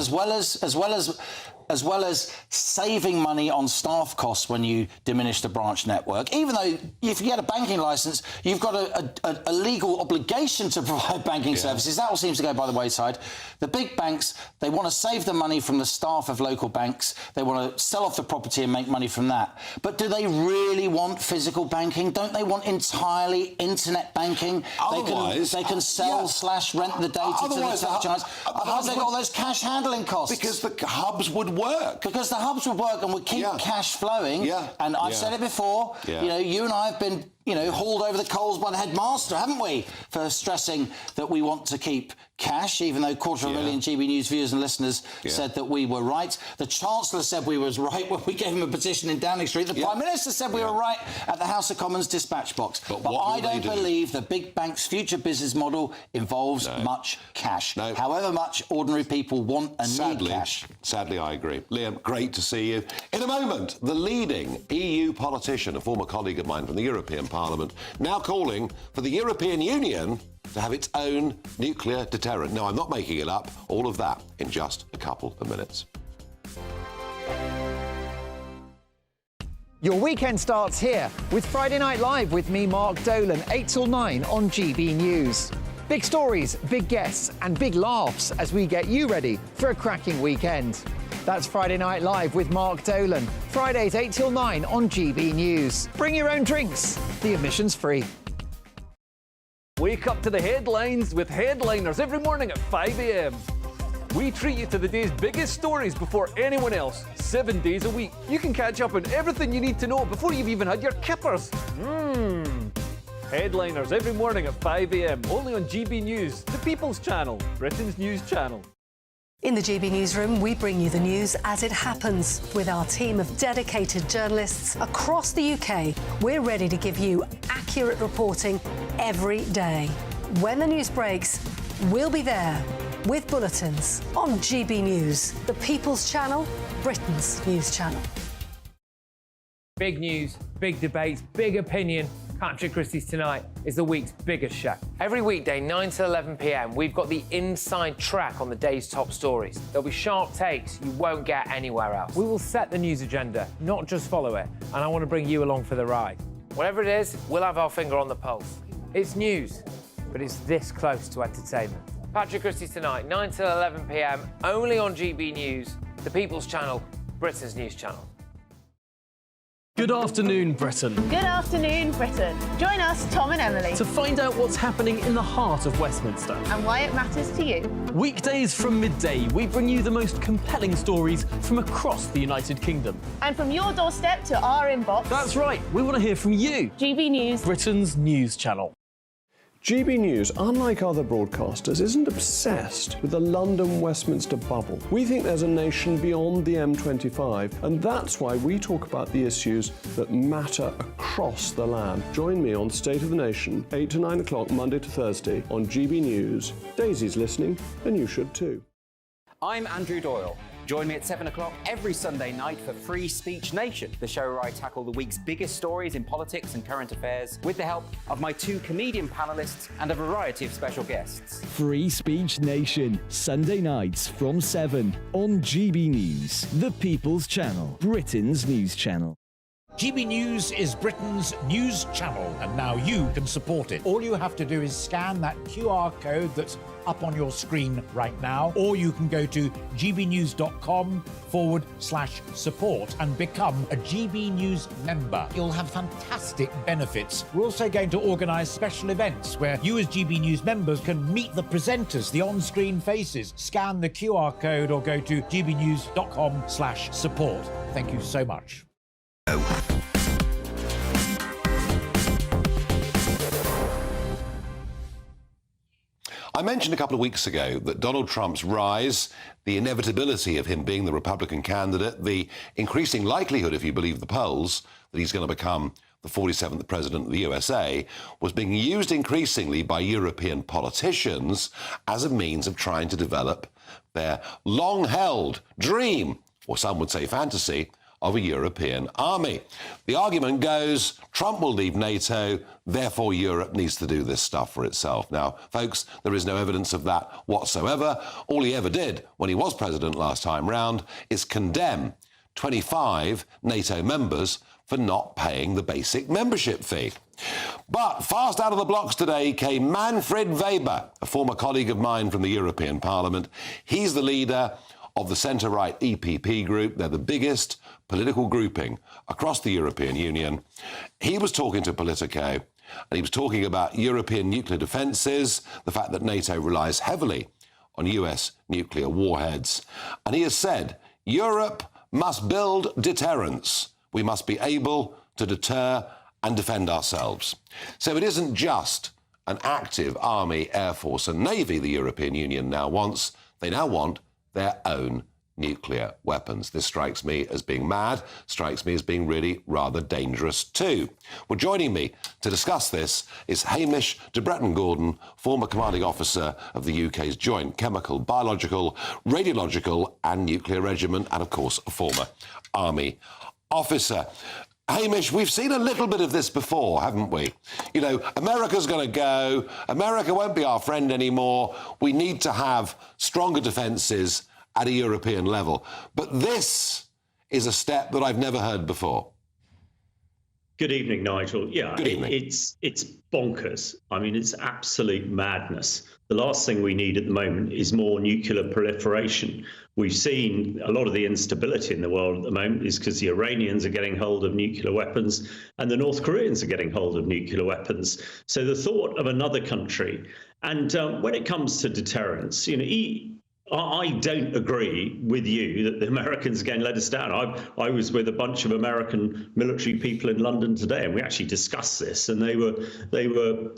as well as saving money on staff costs when you diminish the branch network, even though if you get a banking licence, you've got a legal obligation to provide banking services. That all seems to go by the wayside. The big banks, they want to save the money from the staff of local banks. They want to sell off the property and make money from that. But do they really want physical banking? Don't they want entirely internet banking? Otherwise, they can sell / rent the data to the tech giants. Otherwise, they've got all those cash handling costs. Because the hubs would work. Because the hubs would work and would keep cash flowing. And I've said it before, you know, you and I have been, you know, hauled over the coals by the headmaster, haven't we, for stressing that we want to keep cash, even though 250,000 GB News viewers and listeners said that we were right. The Chancellor said we was right when we gave him a petition in Downing Street. The Prime Minister said we were right at the House of Commons dispatch box. But I don't believe the big bank's future business model involves much cash, however much ordinary people want and need cash. Sadly, I agree. Liam, great to see you. In a moment, the leading EU politician, a former colleague of mine from the European Parliament, now calling for the European Union to have its own nuclear deterrent. No, I'm not making it up. All of that in just a couple of minutes. Your weekend starts here with Friday Night Live with me, Mark Dolan, 8 till 9 on GB News. Big stories, big guests and big laughs as we get you ready for a cracking weekend. That's Friday Night Live with Mark Dolan. Fridays 8 till 9 on GB News. Bring your own drinks. The admission's free. Wake up to the headlines with headliners every morning at 5 a.m. We treat you to the day's biggest stories before anyone else, 7 days a week. You can catch up on everything you need to know before you've even had your kippers. Headliners every morning at 5 a.m. only on GB News, the People's Channel, Britain's news channel. In the GB Newsroom, we bring you the news as it happens. With our team of dedicated journalists across the UK, we're ready to give you accurate reporting every day. When the news breaks, we'll be there with bulletins on GB News, the People's Channel, Britain's news channel. Big news, big debates, big opinion. Patrick Christie's Tonight is the week's biggest show. Every weekday, 9 to 11 p.m, we've got the inside track on the day's top stories. There'll be sharp takes you won't get anywhere else. We will set the news agenda, not just follow it, and I want to bring you along for the ride. Whatever it is, we'll have our finger on the pulse. It's news, but it's this close to entertainment. Patrick Christie's Tonight, 9 to 11 p.m, only on GB News, the People's Channel, Britain's news channel. Good afternoon, Britain. Good afternoon, Britain. Join us, Tom and Emily, To find out what's happening in the heart of Westminster. and why it matters to you. Weekdays from midday, we bring you the most compelling stories from across the United Kingdom. And from your doorstep to our inbox. That's right, we want to hear from you. GB News, Britain's news channel. GB News, unlike other broadcasters, isn't obsessed with the London-Westminster bubble. We think there's a nation beyond the M25, and that's why we talk about the issues that matter across the land. Join me on State of the Nation, 8 to 9 o'clock, Monday to Thursday, on GB News. Daisy's listening, and you should too. I'm Andrew Doyle. Join me at 7 o'clock every Sunday night for Free Speech Nation, the show where I tackle the week's biggest stories in politics and current affairs with the help of my 2 comedian panellists and a variety of special guests. Free Speech Nation, Sunday nights from 7 on GB News, the People's Channel, Britain's news channel. GB News is Britain's news channel, and now you can support it. All you have to do is scan that QR code that's up on your screen right now, or you can go to gbnews.com/support and become a GB News member. You'll have fantastic benefits. We're also going to organise special events where you as GB News members can meet the presenters, the on-screen faces. Scan the QR code or go to gbnews.com/support. Thank you so much. I mentioned a couple of weeks ago that Donald Trump's rise, the inevitability of him being the Republican candidate, the increasing likelihood, if you believe the polls, that he's going to become the 47th president of the USA, was being used increasingly by European politicians as a means of trying to develop their long-held dream, or some would say fantasy, of a European army. The argument goes, Trump will leave NATO, therefore Europe needs to do this stuff for itself. Now, folks, there is no evidence of that whatsoever. All he ever did when he was president last time round is condemn 25 NATO members for not paying the basic membership fee. But fast out of the blocks today came Manfred Weber, a former colleague of mine from the European Parliament. He's the leader of the centre-right EPP group. They're the biggest political grouping across the European Union. He was talking to Politico, and he was talking about European nuclear defences, the fact that NATO relies heavily on US nuclear warheads. And he has said, Europe must build deterrence. We must be able to deter and defend ourselves. So it isn't just an active army, air force and navy the European Union now wants. They now want their own nuclear weapons. This strikes me as being mad, strikes me as being really rather dangerous too. Well, joining me to discuss this is Hamish de Bretton-Gordon, former commanding officer of the UK's Joint Chemical, Biological, Radiological and Nuclear Regiment, and of course a former army officer. Hamish, we've seen a little bit of this before, haven't we? You know, America's going to go. America won't be our friend anymore. We need to have stronger defences at a European level. But this is a step that I've never heard before. Good evening, Nigel. Yeah, Good evening. It's bonkers. I mean, it's absolute madness. The last thing we need at the moment is more nuclear proliferation. We've seen a lot of the instability in the world at the moment is because the Iranians are getting hold of nuclear weapons and the North Koreans are getting hold of nuclear weapons. So the thought of another country, and when it comes to deterrence, you know, I don't agree with you that the Americans again let us down. I was with a bunch of American military people in London today, and we actually discussed this, and they were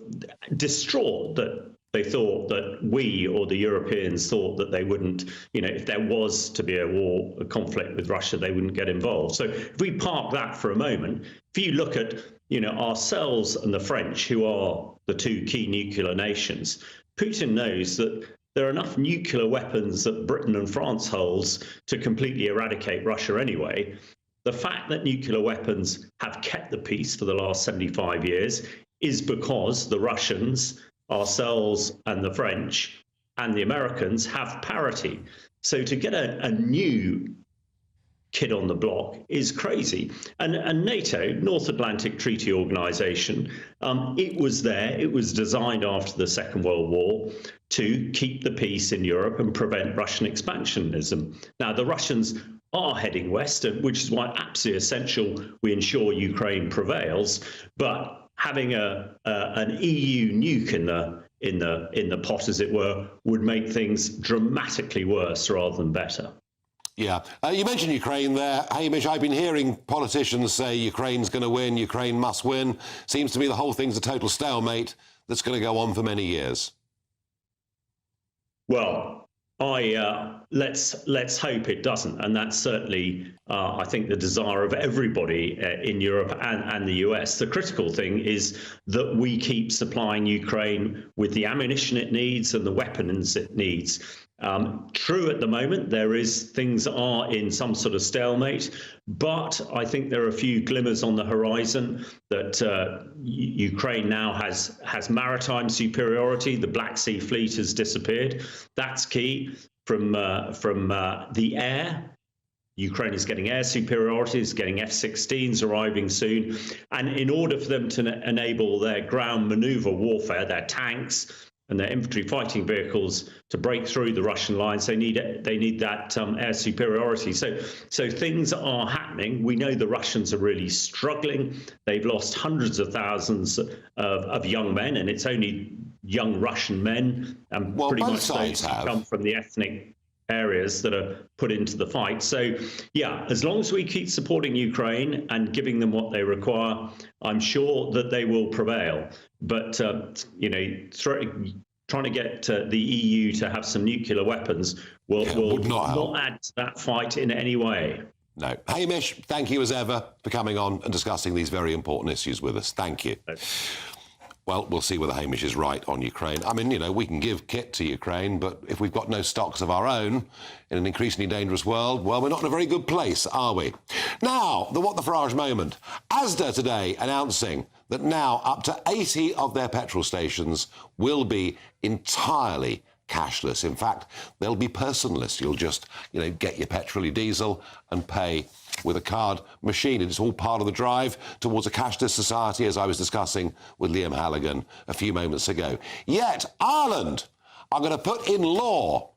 distraught that they thought that we or the Europeans thought that they wouldn't, you know, if there was to be a conflict with Russia, they wouldn't get involved. So if we park that for a moment, if you look at, you know, ourselves and the French, who are the two key nuclear nations, Putin knows that there are enough nuclear weapons that Britain and France holds to completely eradicate Russia anyway. The fact that nuclear weapons have kept the peace for the last 75 years is because the Russians, ourselves and the French and the Americans have parity. So to get a new kid on the block is crazy. And NATO, North Atlantic Treaty Organization, it was there. It was designed after the Second World War to keep the peace in Europe and prevent Russian expansionism. Now, the Russians are heading west, which is why absolutely essential we ensure Ukraine prevails. But having an EU nuke in the pot, as it were, would make things dramatically worse rather than better. Yeah. You mentioned Ukraine there. Hamish, I've been hearing politicians say Ukraine's going to win, Ukraine must win. Seems to me the whole thing's a total stalemate that's going to go on for many years. Well, let's hope it doesn't, and that's certainly I think the desire of everybody in Europe and the US. The critical thing is that we keep supplying Ukraine with the ammunition it needs and the weapons it needs. True, at the moment things are in some sort of stalemate, but I think there are a few glimmers on the horizon that Ukraine now has maritime superiority. The Black Sea Fleet has disappeared. That's key. From the air, Ukraine is getting air superiority, is getting F-16s arriving soon, and in order for them to enable their ground maneuver warfare, their tanks and their infantry fighting vehicles to break through the Russian lines, they need that air superiority. So things are happening. We know the Russians are really struggling. They've lost hundreds of thousands of young men, and it's only young Russian men, and pretty much those who come from the ethnic areas that are put into the fight. So, yeah, as long as we keep supporting Ukraine and giving them what they require, I'm sure that they will prevail. But, you know, trying to get the EU to have some nuclear weapons will not add to that fight in any way. No. Hamish, thank you as ever for coming on and discussing these very important issues with us. Thank you. Well, we'll see whether Hamish is right on Ukraine. I mean, you know, we can give kit to Ukraine, but if we've got no stocks of our own in an increasingly dangerous world, well, we're not in a very good place, are we? Now, the What the Farage moment. Asda today announcing that now up to 80 of their petrol stations will be entirely cashless. In fact, they'll be personless. You'll just, you know, get your petrol, your diesel and pay with a card machine. It's all part of the drive towards a cashless society, as I was discussing with Liam Halligan a few moments ago. Yet, Ireland are going to put in law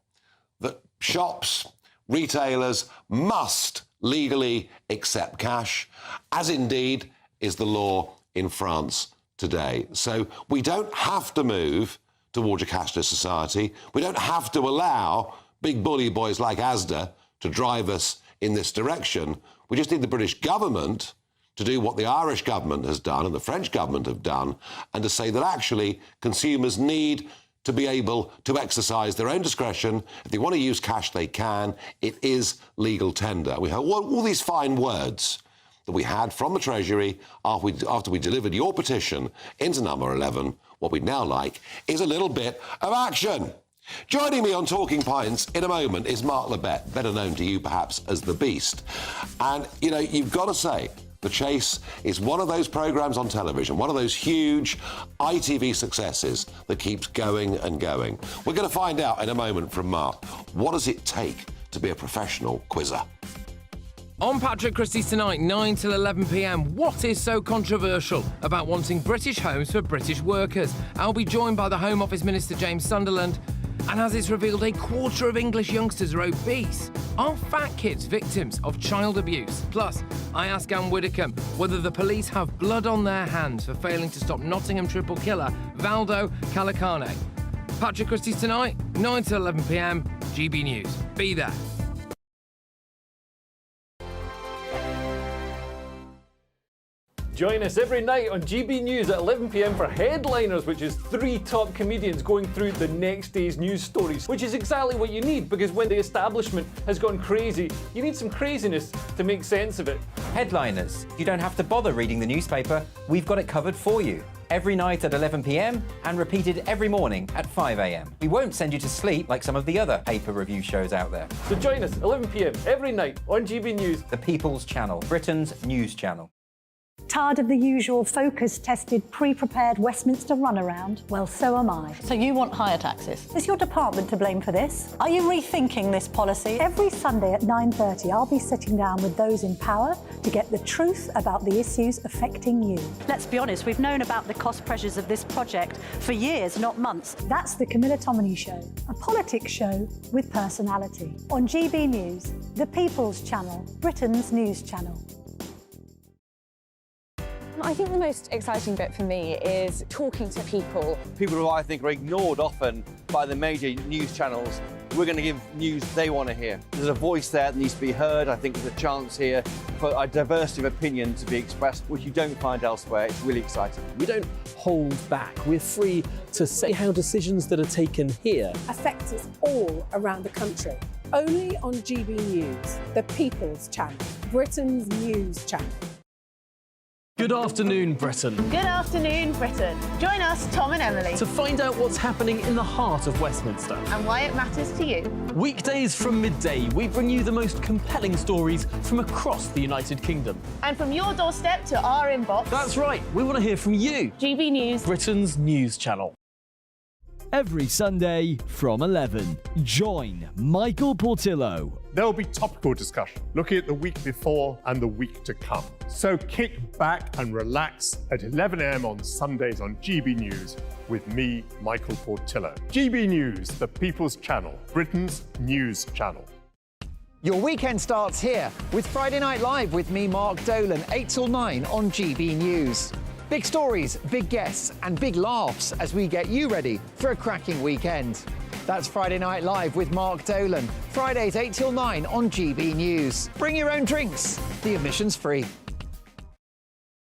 that shops, retailers must legally accept cash, as indeed is the law in France today. So we don't have to move towards a cashless society. We don't have to allow big bully boys like Asda to drive us in this direction. We just need the British government to do what the Irish government has done and the French government have done, and to say that actually consumers need to be able to exercise their own discretion. If they want to use cash, they can. It is legal tender. We have all these fine words that we had from the Treasury after we delivered your petition into number 11. What we'd now like is a little bit of action. Joining me on Talking Pints in a moment is Mark Lebet, better known to you perhaps as The Beast. And, you know, you've got to say, The Chase is one of those programmes on television, one of those huge ITV successes that keeps going and going. We're going to find out in a moment from Mark, what does it take to be a professional quizzer? On Patrick Christie's tonight, 9 till 11 p.m, what is so controversial about wanting British homes for British workers? I'll be joined by the Home Office Minister James Sunderland. And as it's revealed, a quarter of English youngsters are obese. Are fat kids victims of child abuse? Plus, I ask Anne Widdecombe whether the police have blood on their hands for failing to stop Nottingham triple killer Valdo Calacane. Patrick Christie's tonight, 9 till 11 p.m, GB News. Be there. Join us every night on GB News at 11 p.m. for Headliners, which is 3 top comedians going through the next day's news stories, which is exactly what you need, because when the establishment has gone crazy, you need some craziness to make sense of it. Headliners. You don't have to bother reading the newspaper. We've got it covered for you. Every night at 11 p.m. and repeated every morning at 5 a.m. We won't send you to sleep like some of the other paper review shows out there. So join us 11 p.m. every night on GB News. The People's Channel, Britain's news channel. Tired of the usual focus-tested, pre-prepared Westminster runaround? Well, so am I. So you want higher taxes? Is your department to blame for this? Are you rethinking this policy? Every Sunday at 9:30, I'll be sitting down with those in power to get the truth about the issues affecting you. Let's be honest, we've known about the cost pressures of this project for years, not months. That's the Camilla Tominey Show, a politics show with personality. On GB News, the People's Channel, Britain's news channel. I think the most exciting bit for me is talking to people. People who I think are ignored often by the major news channels. We're going to give news they want to hear. There's a voice there that needs to be heard. I think there's a chance here for a diversity of opinion to be expressed, which you don't find elsewhere. It's really exciting. We don't hold back. We're free to say how decisions that are taken here affect us all around the country. Only on GB News, the People's Channel, Britain's news channel. Good afternoon, Britain. Good afternoon, Britain. Join us, Tom and Emily, To find out what's happening in the heart of Westminster. and why it matters to you. Weekdays from midday, we bring you the most compelling stories from across the United Kingdom. And from your doorstep to our inbox. That's right, we want to hear from you. GB News, Britain's news channel. Every Sunday from 11, join Michael Portillo. There'll be topical discussion, looking at the week before and the week to come. So kick back and relax at 11 a.m. on Sundays on GB News with me, Michael Portillo. GB News, the People's Channel, Britain's news channel. Your weekend starts here with Friday Night Live with me, Mark Dolan, 8 till 9 on GB News. Big stories, big guests and big laughs as we get you ready for a cracking weekend. That's Friday Night Live with Mark Dolan. Fridays 8 till 9 on GB News. Bring your own drinks. The admission's free.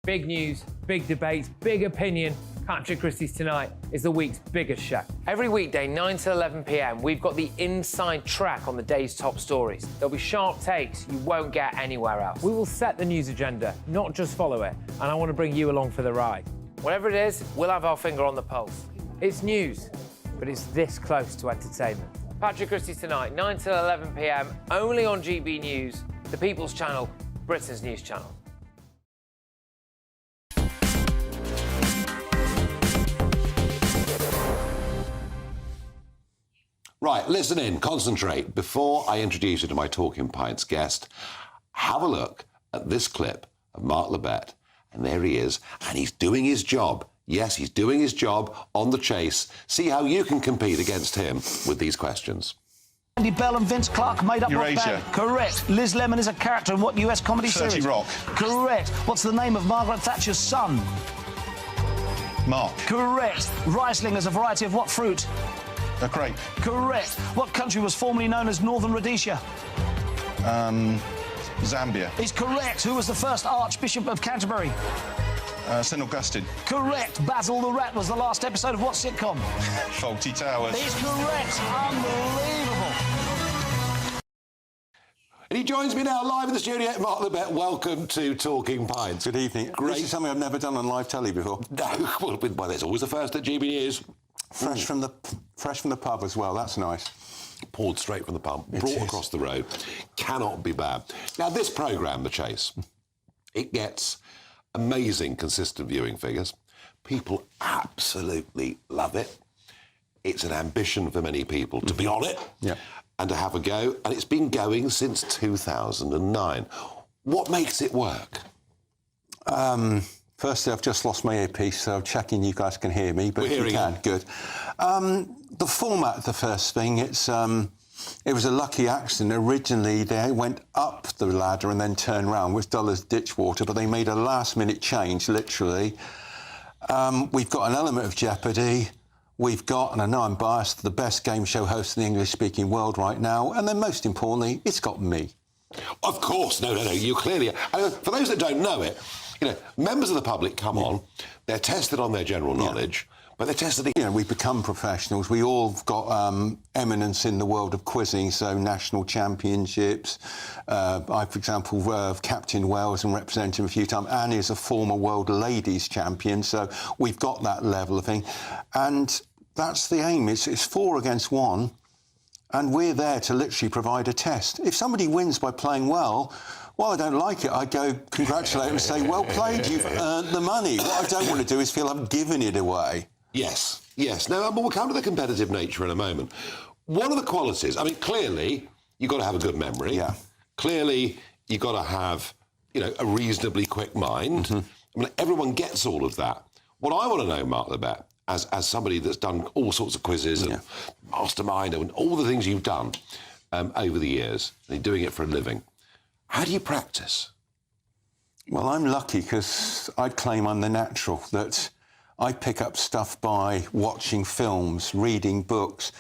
Big news, big debates, big opinion. Patrick Christie's Tonight is the week's biggest show. Every weekday, 9 to 11 p.m, we've got the inside track on the day's top stories. There'll be sharp takes you won't get anywhere else. We will set the news agenda, not just follow it, and I want to bring you along for the ride. Whatever it is, we'll have our finger on the pulse. It's news, but it's this close to entertainment. Patrick Christie's Tonight, 9 till 11 p.m, only on GB News, the People's Channel, Britain's news channel. Right, listen in, concentrate. Before I introduce you to my Talking Pints guest, have a look at this clip of Mark Lebet. And there he is, and he's doing his job. Yes, he's doing his job on The Chase. See how you can compete against him with these questions. Andy Bell and Vince Clarke made up Eurasia. what band? Correct. Liz Lemon is a character in what US comedy 30 series? Rock. Correct. What's the name of Margaret Thatcher's son? Mark. Correct. Riesling is a variety of what fruit? A grape. Correct. What country was formerly known as Northern Rhodesia? Zambia. Is correct. Who was the first Archbishop of Canterbury? St Augustine. Correct. Basil the Rat was the last episode of what sitcom? Fawlty Towers. Is correct. Unbelievable. And he joins me now live in the studio. Mark Lebet, welcome to Talking Pints. Good evening. Great. This is something I've never done on live telly before. No, well, there's always the first at GB News. Fresh from the pub as well. That's nice. Poured straight from the pump, brought across the road. Cannot be bad. Now, this programme, The Chase, it gets amazing, consistent viewing figures. People absolutely love it. It's an ambition for many people to be on it and to have a go. And it's been going since 2009. What makes it work? Firstly, I've just lost my earpiece, so I'm checking you guys can hear me. But We're hearing you can, you. good. The format, the first thing, it was a lucky accident. Originally, they went up the ladder and then turned round with Dulles Ditchwater, but they made a last-minute change, literally. We've got an element of jeopardy. We've got, and I know I'm biased, the best game show host in the English-speaking world right now. And then, most importantly, it's got me. Of course. No, you clearly... for those that don't know it, you know, members of the public come on, they're tested on their general knowledge, but they're tested... You know, we become professionals. We all got eminence in the world of quizzing, so national championships. I, for example, captained Wales and represented him a few times. Annie is a former world ladies champion, so we've got that level of thing. And that's the aim. It's 4 against 1, and we're there to literally provide a test. If somebody wins by playing well... Well, I don't like it. I go congratulate and say, well played, you've earned the money. What I don't want to do is feel I'm giving it away. Yes. Now, we'll come to the competitive nature in a moment. What are the qualities? I mean, clearly, you've got to have a good memory. Yeah. Clearly, you've got to have, you know, a reasonably quick mind. I mean, everyone gets all of that. What I want to know, Mark Lebet, as somebody that's done all sorts of quizzes and mastermind and all the things you've done over the years, and you're doing it for a living, how do you practice? Well, I'm lucky because I'd claim I'm the natural, that I pick up stuff by watching films, reading books.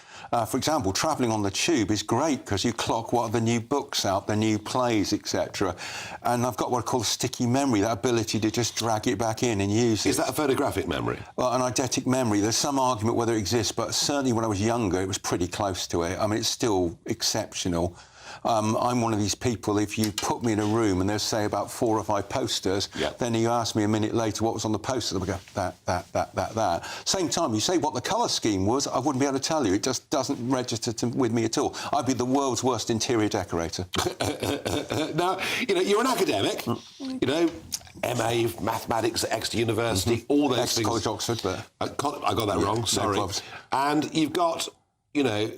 For example, travelling on the tube is great because you clock what are the new books out, the new plays, etc. And I've got what I call sticky memory, that ability to just drag it back in and use it. Is that a photographic memory? Well, an eidetic memory. There's some argument whether it exists, but certainly when I was younger, it was pretty close to it. I mean, it's still exceptional. I'm one of these people, if you put me in a room and there's, say, about 4 or 5 posters, then you ask me a minute later what was on the poster, I go, that. Same time, you say what the colour scheme was, I wouldn't be able to tell you. It just doesn't register with me at all. I'd be the world's worst interior decorator. Now, you know, you're an academic, you know, MA, mathematics at Exeter University, all those things. College Oxford, but... I got that wrong, sorry. No, and you've got, you know...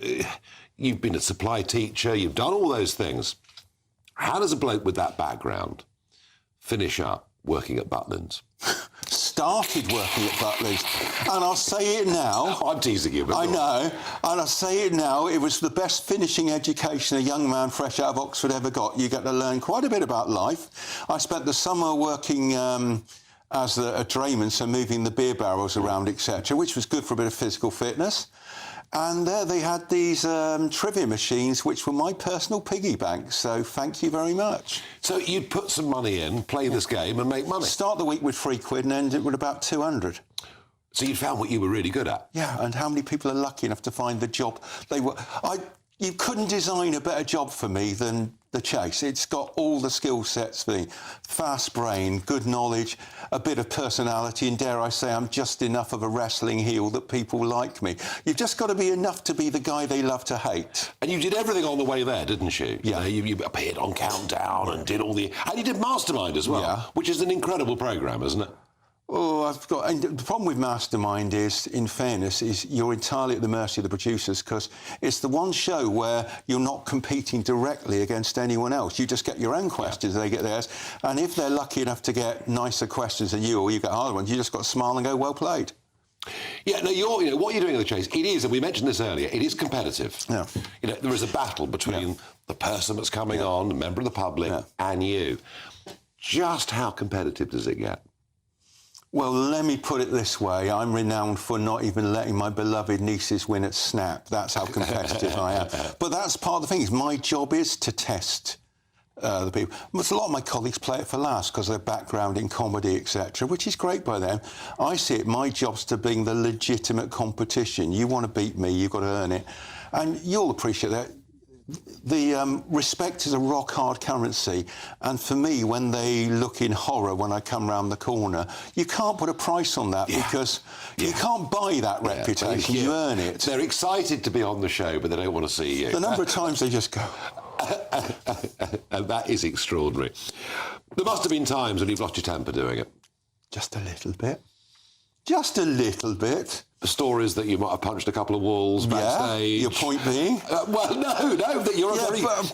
You've been a supply teacher, you've done all those things. How does a bloke with that background finish up working at Butlins? Started working at Butlins. And I'll say it now. I'm teasing you, but... I know. And I'll say it now. It was the best finishing education a young man fresh out of Oxford ever got. You get to learn quite a bit about life. I spent the summer working... as a drayman, so moving the beer barrels around, etc., which was good for a bit of physical fitness. And there they had these trivia machines, which were my personal piggy bank. So thank you very much. So you'd put some money in, play this game and make money? Start the week with £3 and end it with about 200. So you found what you were really good at? Yeah, and how many people are lucky enough to find the job they were... You couldn't design a better job for me than The Chase. It's got all the skill sets for me. Fast brain, good knowledge, a bit of personality, and dare I say I'm just enough of a wrestling heel that people like me. You've just got to be enough to be the guy they love to hate. And you did everything on the way there, didn't you? Yeah. You appeared on Countdown and did all the... And you did Mastermind as well, Yeah. which is an incredible programme, isn't it? Oh, and the problem with Mastermind is, in fairness, is you're entirely at the mercy of the producers, because it's the one show where you're not competing directly against anyone else. You just get your own questions, they get theirs. And if they're lucky enough to get nicer questions than you, or you get harder ones, you just got to smile and go, well played. Yeah, no, what you're doing in The Chase, it is, and we mentioned this earlier, it is competitive. Yeah. There is a battle between the person that's coming on, a member of the public, and you. Just how competitive does it get? Well, let me put it this way. I'm renowned for not even letting my beloved nieces win at Snap. That's how competitive I am. But that's part of the thing. Is my job is to test the people. But a lot of my colleagues play it for laughs because of their background in comedy, etc., which is great by them. I see it, my job's to bring the legitimate competition. You want to beat me, you've got to earn it. And you'll appreciate that. The respect is a rock-hard currency, and for me, when they look in horror when I come round the corner, you can't put a price on that because you can't buy that reputation, you earn it. They're excited to be on the show, but they don't want to see you. The number of times they just go... And that is extraordinary. There must have been times when you've lost your temper doing it. Just a little bit. Just a little bit. The stories that you might have punched a couple of walls backstage. Yeah, your point being? Well, no, that you're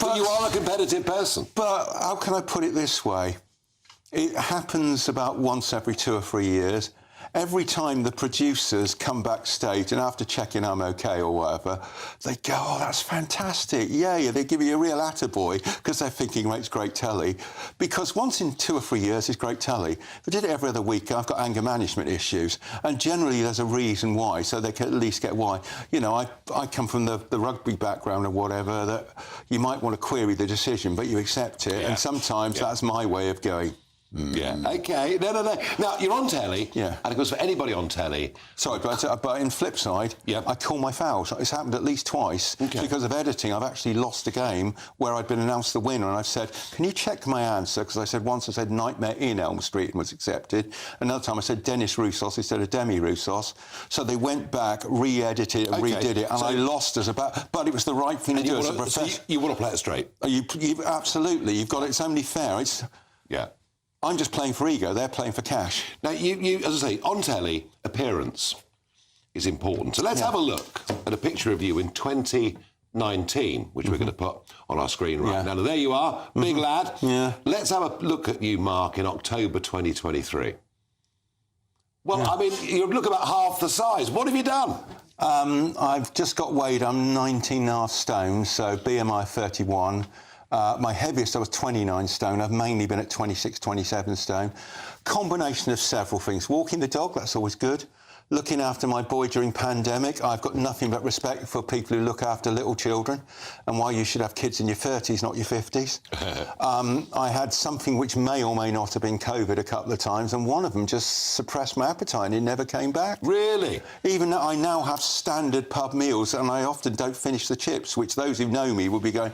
but you are a competitive person. But how can I put it this way? It happens about once every 2 or 3 years. Every time the producers come backstage and after checking I'm OK or whatever, they go, oh, that's fantastic. Yeah, they give you a real attaboy because they're thinking, right, it's great telly. Because once in 2 or 3 years, it's great telly. If I did it every other week, I've got anger management issues. And generally, there's a reason why, so they can at least get why. You know, I come from the rugby background or whatever, that you might want to query the decision, but you accept it. And sometimes that's my way of going, Yeah, OK. No. Now, you're on telly. Yeah. And of course, for anybody on telly... Sorry, but in flip side, I call my fouls. It's happened at least twice. Because of editing, I've actually lost a game where I'd been announced the winner and I've said, can you check my answer? Because I said once I said Nightmare in Elm Street and was accepted. Another time I said Dennis Roussos instead of Demi Roussos. So they went back, re-edited it and redid it, and I lost as about... But it was the right thing to do as a professional. You want to play it straight? Absolutely. You've got it. It's only fair. Yeah. I'm just playing for ego, they're playing for cash. Now, you as I say, on telly, appearance is important. So let's have a look at a picture of you in 2019, which we're going to put on our screen right now. Now, there you are, big lad. Yeah. Let's have a look at you, Mark, in October 2023. Well, I mean, you look about half the size. What have you done? I've just got weighed. I'm 19.5 stone, so BMI 31. My heaviest, I was 29 stone. I've mainly been at 26, 27 stone. Combination of several things. Walking the dog, that's always good. Looking after my boy during pandemic. I've got nothing but respect for people who look after little children and why you should have kids in your 30s, not your 50s. I had something which may or may not have been COVID a couple of times, and one of them just suppressed my appetite and it never came back. Really? Even though I now have standard pub meals and I often don't finish the chips, which those who know me will be going...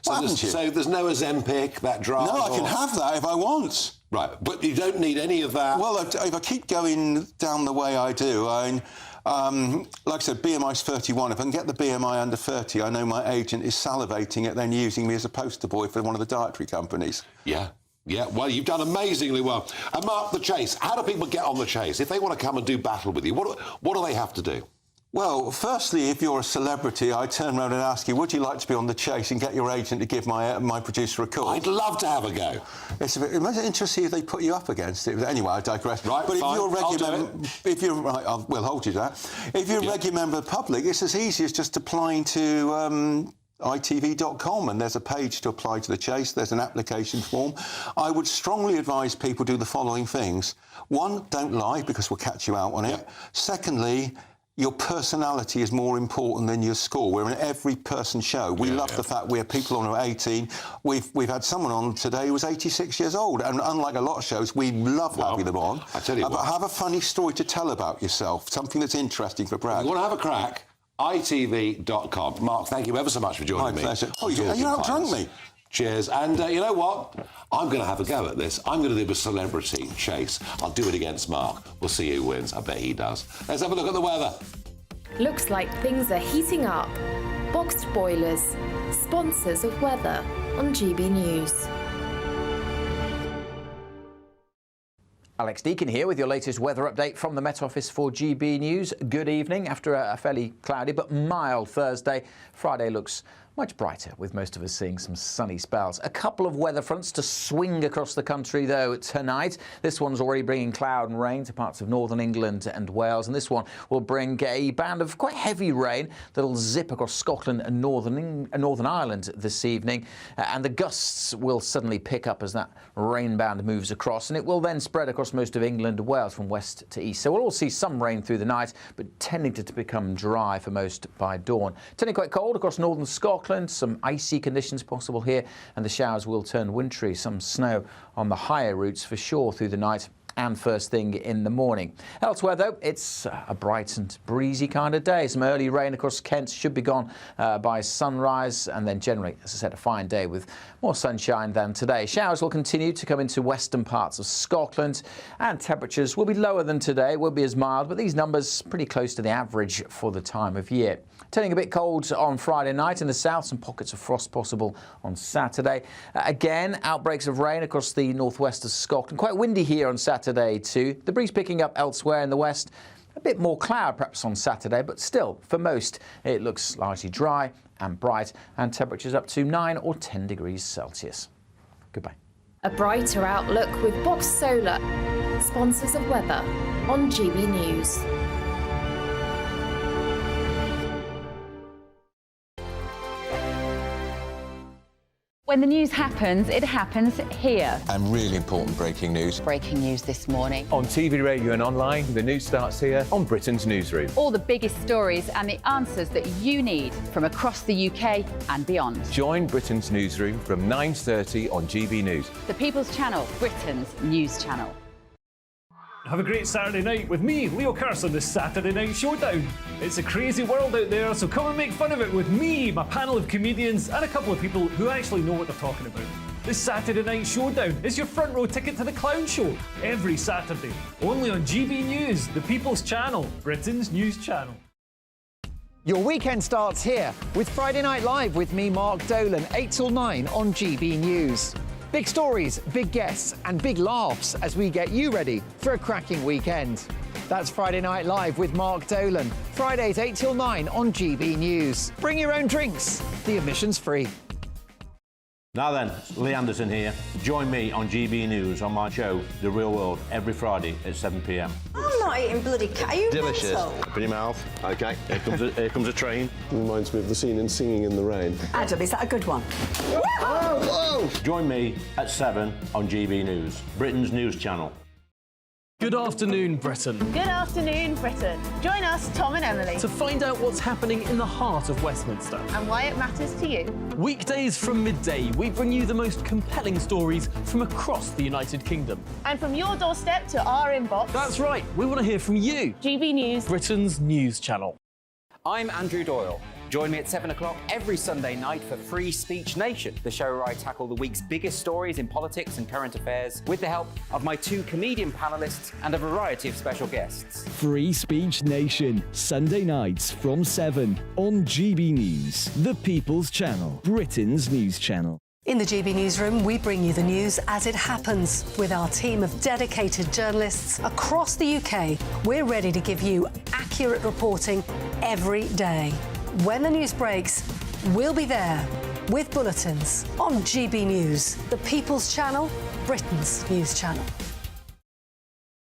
So there's no Ozempic, that drug? No, I can have that if I want. Right, but you don't need any of that? Well, if I keep going down the way I do, like I said, BMI's 31. If I can get the BMI under 30, I know my agent is salivating at then using me as a poster boy for one of the dietary companies. Yeah, well, you've done amazingly well. And Mark, The Chase, how do people get on The Chase? If they want to come and do battle with you, what do they have to do? Well, firstly, if you're a celebrity, I turn around and ask you, would you like to be on The Chase, and get your agent to give my producer a call? I'd love to have a go. It's a bit interesting if they put you up against it. Anyway, I digress. Right, but fine. If you're a regular, we'll hold you to that. If you're a regular member of the public, it's as easy as just applying to itv.com, and there's a page to apply to The Chase. There's an application form. I would strongly advise people do the following things. One, don't lie, because we'll catch you out on it. Secondly, your personality is more important than your score. We're an every-person show. We love the fact we have people on who are 18. We've had someone on today who was 86 years old, and unlike a lot of shows, we love having them on. I tell you what. But have a funny story to tell about yourself, something that's interesting for Brad. You want to have a crack? itv.com. Mark, thank you ever so much for joining me. My pleasure. Oh, you outdrunk me. Cheers. And you know what? I'm going to have a go at this. I'm going to do a celebrity chase. I'll do it against Mark. We'll see who wins. I bet he does. Let's have a look at the weather. Looks like things are heating up. Boxed boilers, sponsors of weather on GB News. Alex Deakin here with your latest weather update from the Met Office for GB News. Good evening. After a fairly cloudy but mild Thursday, Friday looks much brighter, with most of us seeing some sunny spells. A couple of weather fronts to swing across the country, though, tonight. This one's already bringing cloud and rain to parts of northern England and Wales, and this one will bring a band of quite heavy rain that'll zip across Scotland and Northern Ireland this evening, and the gusts will suddenly pick up as that rain band moves across, and it will then spread across most of England and Wales from west to east. So we'll all see some rain through the night, but tending to become dry for most by dawn. Turning quite cold across northern Scotland. Some icy conditions possible here, and the showers will turn wintry. Some snow on the higher routes for sure through the night and first thing in the morning. Elsewhere, though, it's a bright and breezy kind of day. Some early rain across Kent should be gone by sunrise, and then generally, as I said, a fine day with more sunshine than today. Showers will continue to come into western parts of Scotland, and temperatures will be lower than today, won't be as mild, but these numbers pretty close to the average for the time of year. Turning a bit cold on Friday night in the south, some pockets of frost possible on Saturday. Again, outbreaks of rain across the northwest of Scotland. Quite windy here on Saturday too. The breeze picking up elsewhere in the west. A bit more cloud perhaps on Saturday, but still, for most, it looks largely dry and bright, and temperatures up to 9 or 10 degrees Celsius. Goodbye. A brighter outlook with Box Solar, sponsors of weather on GB News. When the news happens, it happens here. And really important breaking news. Breaking news this morning. On TV, radio and online, the news starts here on Britain's Newsroom. All the biggest stories and the answers that you need from across the UK and beyond. Join Britain's Newsroom from 9:30 on GB News. The People's Channel, Britain's news channel. Have a great Saturday night with me, Leo Carson, this Saturday Night Showdown. It's a crazy world out there, so come and make fun of it with me, my panel of comedians, and a couple of people who actually know what they're talking about. This Saturday Night Showdown is your front row ticket to the clown show every Saturday, only on GB News, the People's Channel, Britain's news channel. Your weekend starts here with Friday Night Live with me, Mark Dolan, 8 till 9 on GB News. Big stories, big guests, and big laughs as we get you ready for a cracking weekend. That's Friday Night Live with Mark Dolan. Fridays 8 till 9 on GB News. Bring your own drinks. The admission's free. Now then, Lee Anderson here. Join me on GB News on my show, The Real World, every Friday at 7 p.m. I'm not eating bloody cat. Are you delicious? mental? Open your mouth. OK, here comes a train. Reminds me of the scene in Singing in the Rain. Adam, is that a good one? Whoa! Join me at 7 on GB News, Britain's news channel. Good afternoon, Britain. Good afternoon, Britain. Join us, Tom and Emily, To find out what's happening in the heart of Westminster. and why it matters to you. Weekdays from midday, we bring you the most compelling stories from across the United Kingdom. And from your doorstep to our inbox. That's right, we want to hear from you. GB News, Britain's news channel. I'm Andrew Doyle. Join me at 7 o'clock every Sunday night for Free Speech Nation, the show where I tackle the week's biggest stories in politics and current affairs with the help of my two comedian panellists and a variety of special guests. Free Speech Nation, Sunday nights from 7 on GB News, the People's Channel, Britain's news channel. In the GB Newsroom, we bring you the news as it happens. With our team of dedicated journalists across the UK, we're ready to give you accurate reporting every day. When the news breaks, we'll be there with bulletins on GB News, the People's Channel, Britain's news channel.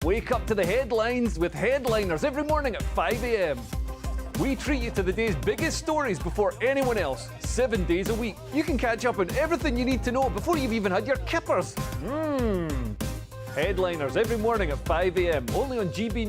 Wake up to the headlines with Headliners every morning at 5 a.m. We treat you to the day's biggest stories before anyone else, 7 days a week. You can catch up on everything you need to know before you've even had your kippers. Headliners every morning at 5 a.m. only on GB